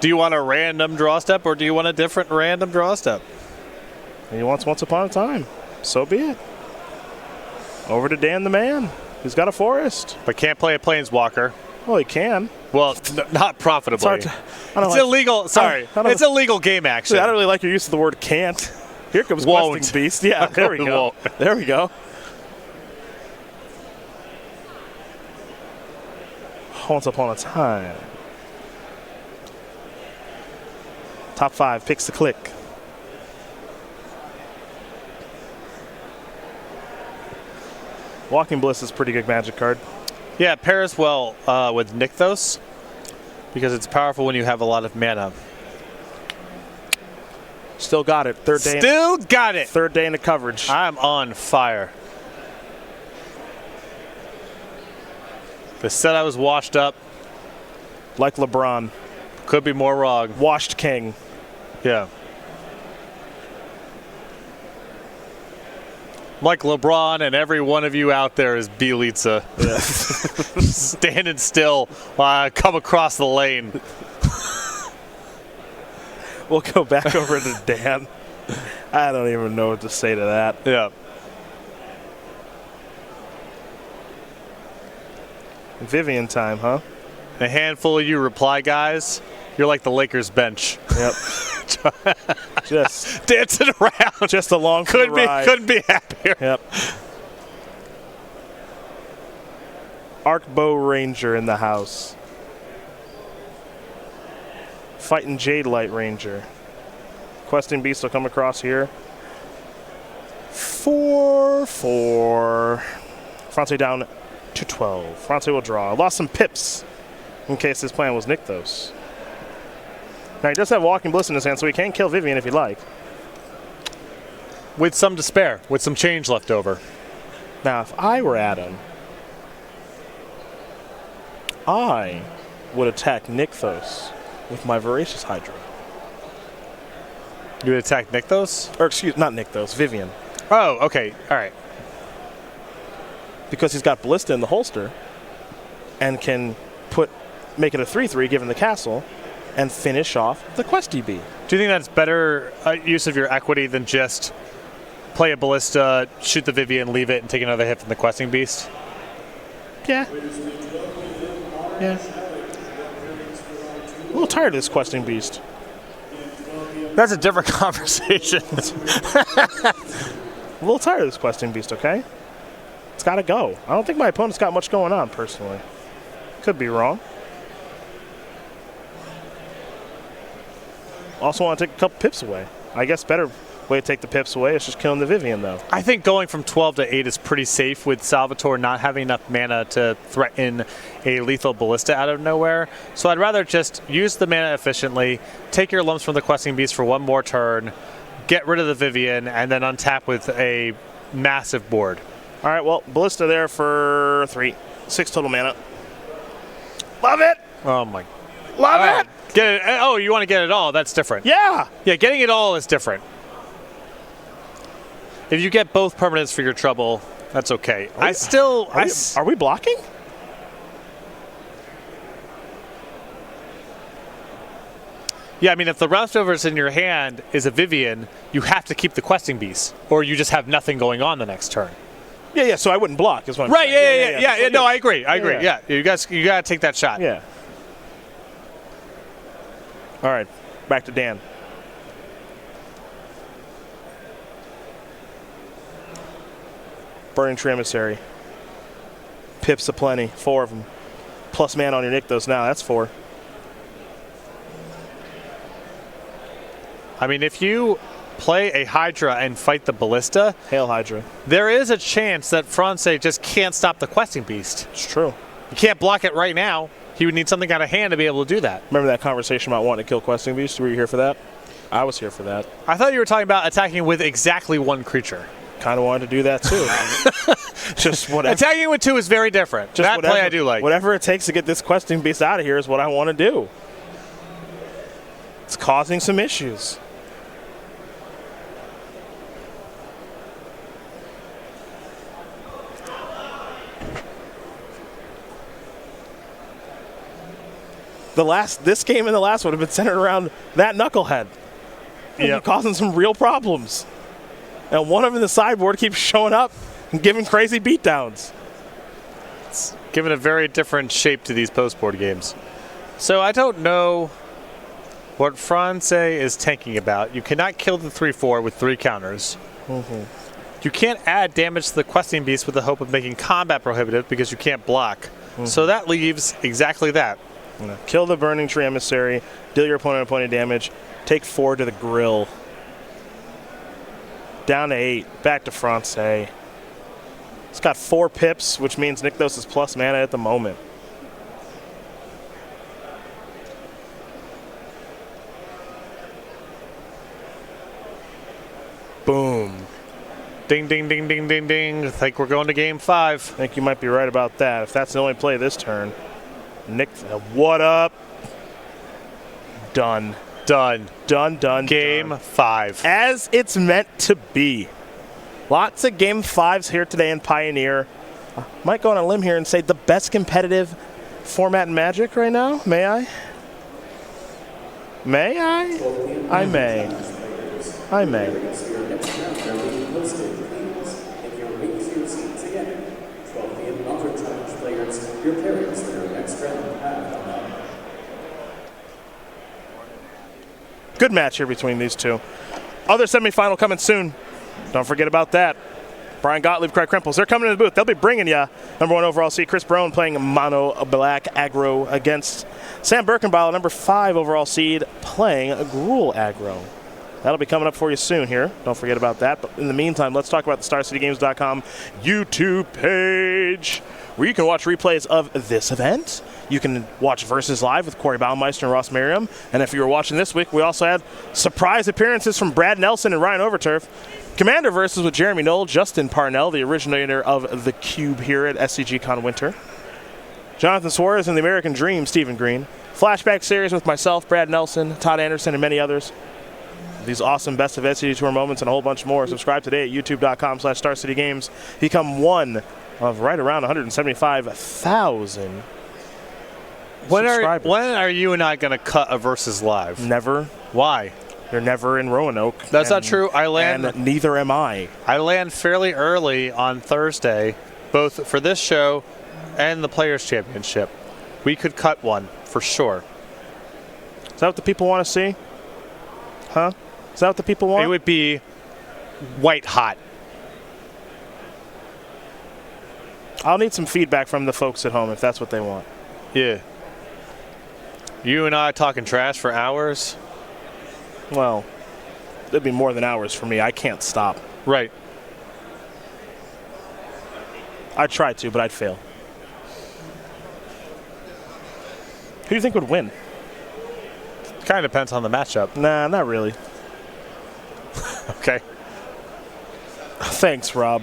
Do you want a random draw step or do you want a different random draw step? He wants Once Upon a Time. So be it. Over to Dan the Man. He's got a forest. But can't play a Planeswalker. Well, he can. Well, not profitably. It's illegal. Sorry. It's illegal game action. I don't really like your use of the word can't. Here comes Questing Beast. Yeah, there we go. There we go. Once Upon a Time. Top 5 picks to click. Walking Bliss is a pretty good Magic card. Yeah, it pairs well with Nykthos because it's powerful when you have a lot of mana. Still got it. Third day. Third day in the coverage. I'm on fire. They said I was washed up. Like LeBron. Could be more wrong. Washed king. Yeah. Like LeBron and every one of you out there is Bielitsa. Yeah. Standing still while I come across the lane. We'll go back over to Dan. I don't even know what to say to that. Yeah. Vivian time, huh? A handful of you reply guys. You're like the Lakers bench. Yep. Just dancing around. Just along for the ride. Couldn't be happier. Yep. Arcbow Ranger in the house. Fighting Jade Light Ranger. Questing Beast will come across here. 4/4. Fronsee down to 12. Fronsee will draw. Lost some pips in case his plan was Nykthos. Now he does have Walking Bliss in his hand, so he can kill Vivian if he'd like. With some to spare, with some change left over. Now, if I were Adam, I would attack Nykthos with my Voracious Hydra. You would attack Nykthos? Or excuse, not Nykthos, Vivian. Oh, okay, all right. Because he's got Ballista in the holster and can make it a 3/3 given the castle and finish off the Questy Bee. Do you think that's better use of your equity than just play a Ballista, shoot the Vivian, leave it, and take another hit from the Questing Beast? Yeah. Yeah. A little tired of this Questing Beast. That's a different conversation. A little tired of this Questing Beast, okay? It's got to go. I don't think my opponent's got much going on, personally. Could be wrong. Also want to take a couple pips away. I guess better way to take the pips away is just killing the Vivian, though. I think going from 12 to 8 is pretty safe with Salvatore not having enough mana to threaten a lethal ballista out of nowhere. So I'd rather just use the mana efficiently, take your lumps from the questing beast for one more turn, get rid of the Vivian, and then untap with a massive board. All right, well, ballista there for 3. 6 total mana. Love it! Oh my. Love it! Get it. Oh, you want to get it all? That's different. Yeah! Yeah, getting it all is different. If you get both permanents for your trouble, that's okay. Are we blocking? Yeah, I mean, if the leftovers in your hand is a Vivian, you have to keep the questing beast, or you just have nothing going on the next turn. Yeah, so I wouldn't block is what I'm right, saying. yeah. No, I agree. Yeah. You got to take that shot. Yeah. All right, back to Dan. Burning Tree Emissary. Pips aplenty, 4 of them. Plus mana on your Nykthos now, that's 4. I mean, if you play a Hydra and fight the Ballista, Hail Hydra. there is a chance that Fronsee just can't stop the questing beast. It's true. You can't block it right now. He would need something out of hand to be able to do that. Remember that conversation about wanting to kill questing beast? Were you here for that? I was here for that. I thought you were talking about attacking with exactly one creature. Kind of wanted to do that too. Just whatever. Attacking with 2 is very different. Just that whatever, play I do like. Whatever it takes to get this questing beast out of here is what I want to do. It's causing some issues. This game and the last one have been centered around that knucklehead. Yeah, causing some real problems. And one of them in the sideboard keeps showing up and giving crazy beatdowns. It's given a very different shape to these post-board games. So I don't know what Fronsee is tanking about. You cannot kill the 3/4 with 3 counters. You can't add damage to the questing beast with the hope of making combat prohibitive because you can't block. So that leaves exactly that. Kill the Burning Tree Emissary, deal your opponent appointed damage, take 4 to the grill. Down to 8, back to Fronsee. It's got 4 pips, which means Nykthos is plus mana at the moment. Boom. Ding, ding, ding, ding, ding, ding. I think we're going to game 5. I think you might be right about that. If that's the only play this turn. What up? Done. Done. Done. Game 5. As it's meant to be. Lots of game 5s here today in Pioneer. Might go on a limb here and say the best competitive format in Magic right now. May I? May I? I may. I may. Good match here between these two. Other semifinal coming soon. Don't forget about that. Brian Gottlieb, Craig Krempels, they're coming to the booth. They'll be bringing you number 1 overall seed Chris Brown playing mono black aggro against Sam Birkenbile, number 5 overall seed playing Gruul aggro. That'll be coming up for you soon here. Don't forget about that. But in the meantime, let's talk about the StarCityGames.com YouTube page, where you can watch replays of this event. You can watch Versus Live with Corey Baumeister and Ross Merriam. And if you were watching this week, we also had surprise appearances from Brad Nelson and Ryan Overturf. Commander Versus with Jeremy Knoll, Justin Parnell, the originator of the Cube here at SCGCON Winter. Jonathan Suarez and the American Dream, Stephen Green. Flashback series with myself, Brad Nelson, Todd Anderson, and many others. These awesome Best of SCG Tour moments and a whole bunch more. Subscribe today at youtube.com/StarCityGames. Become one of right around 175,000 When subscribers. When are you and I going to cut a Versus Live? Never. Why? You're never in Roanoke. That's not true. And neither am I. I land fairly early on Thursday, both for this show and the Players' Championship. We could cut one for sure. Is that what the people want to see? Huh? Is that what the people want? It would be white hot. I'll need some feedback from the folks at home if that's what they want. Yeah. You and I talking trash for hours? Well, it'd be more than hours for me. I can't stop. Right. I'd try to, but I'd fail. Who do you think would win? Kind of depends on the matchup. Nah, not really. Okay. Thanks, Rob.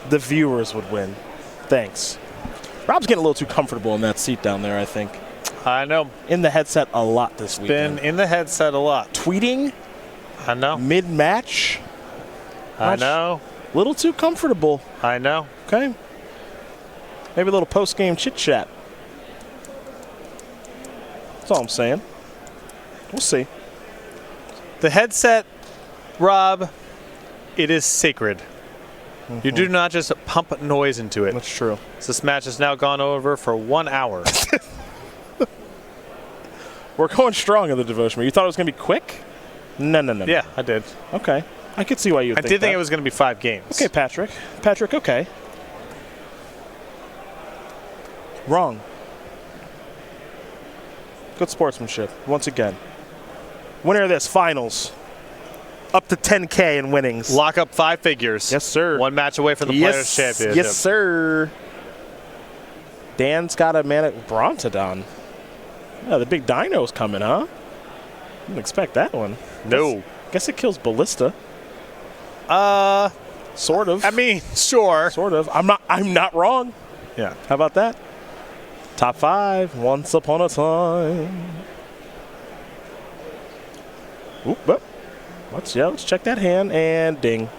The viewers would win. Thanks. Rob's getting a little too comfortable in that seat down there, I think. I know. In the headset a lot this week. Been in the headset a lot. Tweeting I know. mid-match. I know. Little too comfortable. I know. Okay. Maybe a little post-game chit-chat. That's all I'm saying. We'll see. The headset, Rob, it is sacred. You do not just pump noise into it. That's true. This match has now gone over for 1 hour. We're going strong in the devotion. You thought it was going to be quick? No. Yeah, I did. Okay. I could see why you I did think it was going to be 5 games. Okay, Patrick. Patrick, okay. Wrong. Good sportsmanship, once again. Winner of this, finals. Up to 10K in winnings. Lock up 5 figures. Yes, sir. 1 match away from the Players' Championship. Yes, sir. Dan's got a man at Brontodon. Yeah, the big dino's coming, huh? Didn't expect that one. No. Guess it kills Ballista. Sort of. I mean, sure. Sort of. I'm not wrong. Yeah. How about that? Top 5, once upon a time. Oop, but let's check that hand, and ding.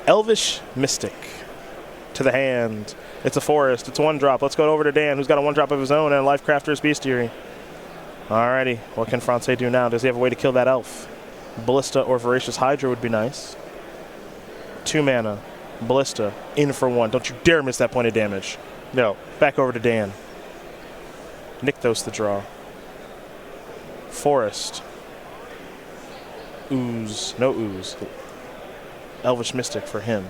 Elvish Mystic to the hand. It's a forest. It's a 1-drop. Let's go over to Dan, who's got a 1-drop of his own and a Life Crafter's Bestiary. Alrighty, what can Fronsee do now? Does he have a way to kill that elf? Ballista or Voracious Hydra would be nice. 2 mana. Ballista, in for 1. Don't you dare miss that point of damage. No. Back over to Dan. Nykthos the draw. Forest. Ooze. No ooze. Elvish Mystic for him.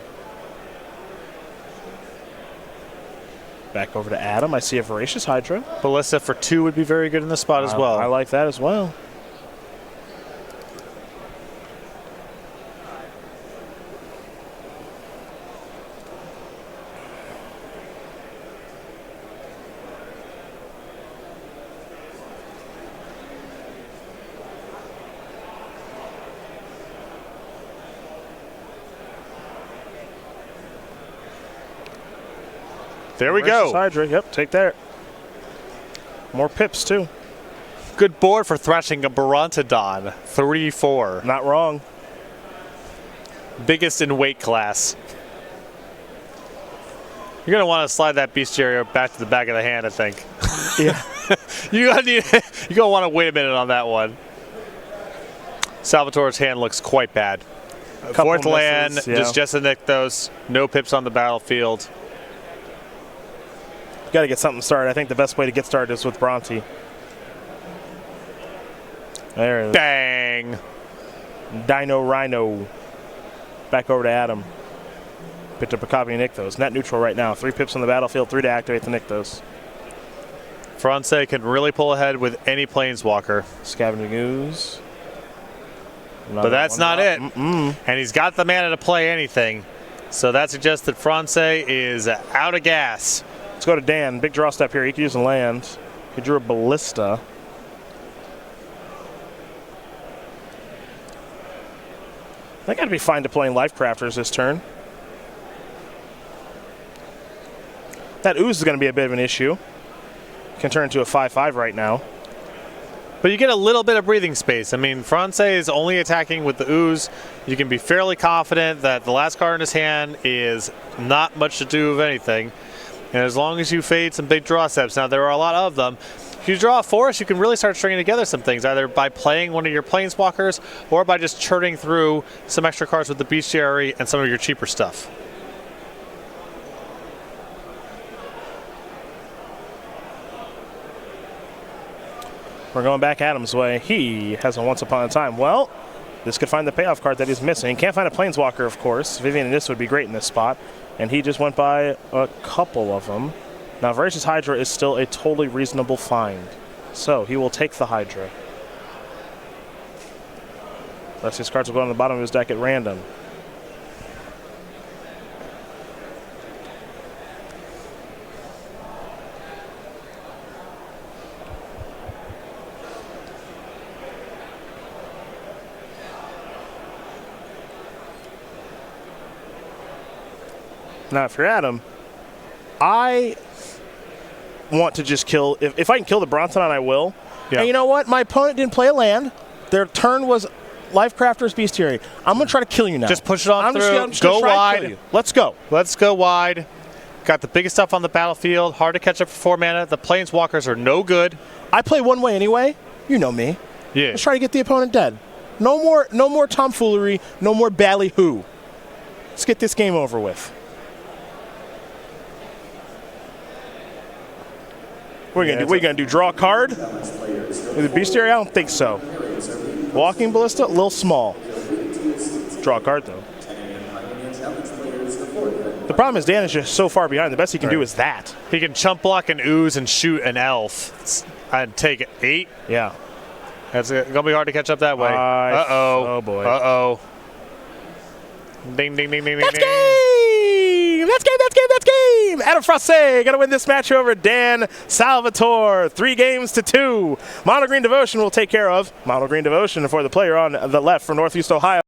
Back over to Adam. I see a Voracious Hydra. Ballista for 2 would be very good in the spot as well. I like that as well. There we go. Hydra. Yep, take that. More pips, too. Good board for thrashing a Brontodon. 3-4. Not wrong. Biggest in weight class. You're going to want to slide that Bestiary back to the back of the hand, I think. Yeah. You're going to want to wait a minute on that one. Salvatore's hand looks quite bad. 4th land, yeah. just a Nykthos. No pips on the battlefield. Got to get something started. I think the best way to get started is with Bronte. There it is. Bang. Dino Rhino. Back over to Adam. Picked up a copy of Nykthos. Net neutral right now. 3 pips on the battlefield, 3 to activate the Nykthos. Fronsee can really pull ahead with any Planeswalker. Scavenging Ooze. But that's not it. And he's got the mana to play anything. So that suggests that Fronsee is out of gas. Let's go to Dan. Big draw step here. He could use a land. He drew a Ballista. They got to be fine to playing Life Crafters this turn. That Ooze is going to be a bit of an issue. Can turn into a 5/5 right now. But you get a little bit of breathing space. I mean, Fronsee is only attacking with the Ooze. You can be fairly confident that the last card in his hand is not much to do with anything. And as long as you fade some big draw steps, now there are a lot of them, if you draw a forest, you can really start stringing together some things, either by playing one of your Planeswalkers or by just churning through some extra cards with the Bestiary and some of your cheaper stuff. We're going back Adam's way. He has a Once Upon a Time. Well, this could find the payoff card that he's missing. Can't find a Planeswalker, of course. Vivian and this would be great in this spot. And he just went by a couple of them. Now, Voracious Hydra is still a totally reasonable find. So he will take the Hydra. The rest of his cards will go on the bottom of his deck at random. Now, if you're Adam, I want to just kill. If I can kill the Brontonon, I will. Yeah. And you know what? My opponent didn't play a land. Their turn was Lifecrafter's Bestiary. I'm going to try to kill you now. Just push it on through. Go wide. Let's go. Let's go wide. Got the biggest stuff on the battlefield. Hard to catch up for 4 mana. The Planeswalkers are no good. I play one way anyway. You know me. Yeah. Let's try to get the opponent dead. No more tomfoolery. No more ballyhoo. Let's get this game over with. What are you going to do? Draw a card? With the Bestiary? I don't think so. Walking Ballista? A little small. Draw a card, though. The problem is Dan is just so far behind. The best he can do is that. He can chump block an ooze and shoot an elf. I'd take it. 8? Yeah. That's going to be hard to catch up that way. Uh-oh. Oh, boy. Uh-oh. Ding, ding, ding, ding, ding. That's game! That's game! That's game! That's game! Adam Fronsee going to win this match over Dan Salvatore. 3-2. Mono Green Devotion will take care of Mono Green Devotion for the player on the left from Northeast Ohio.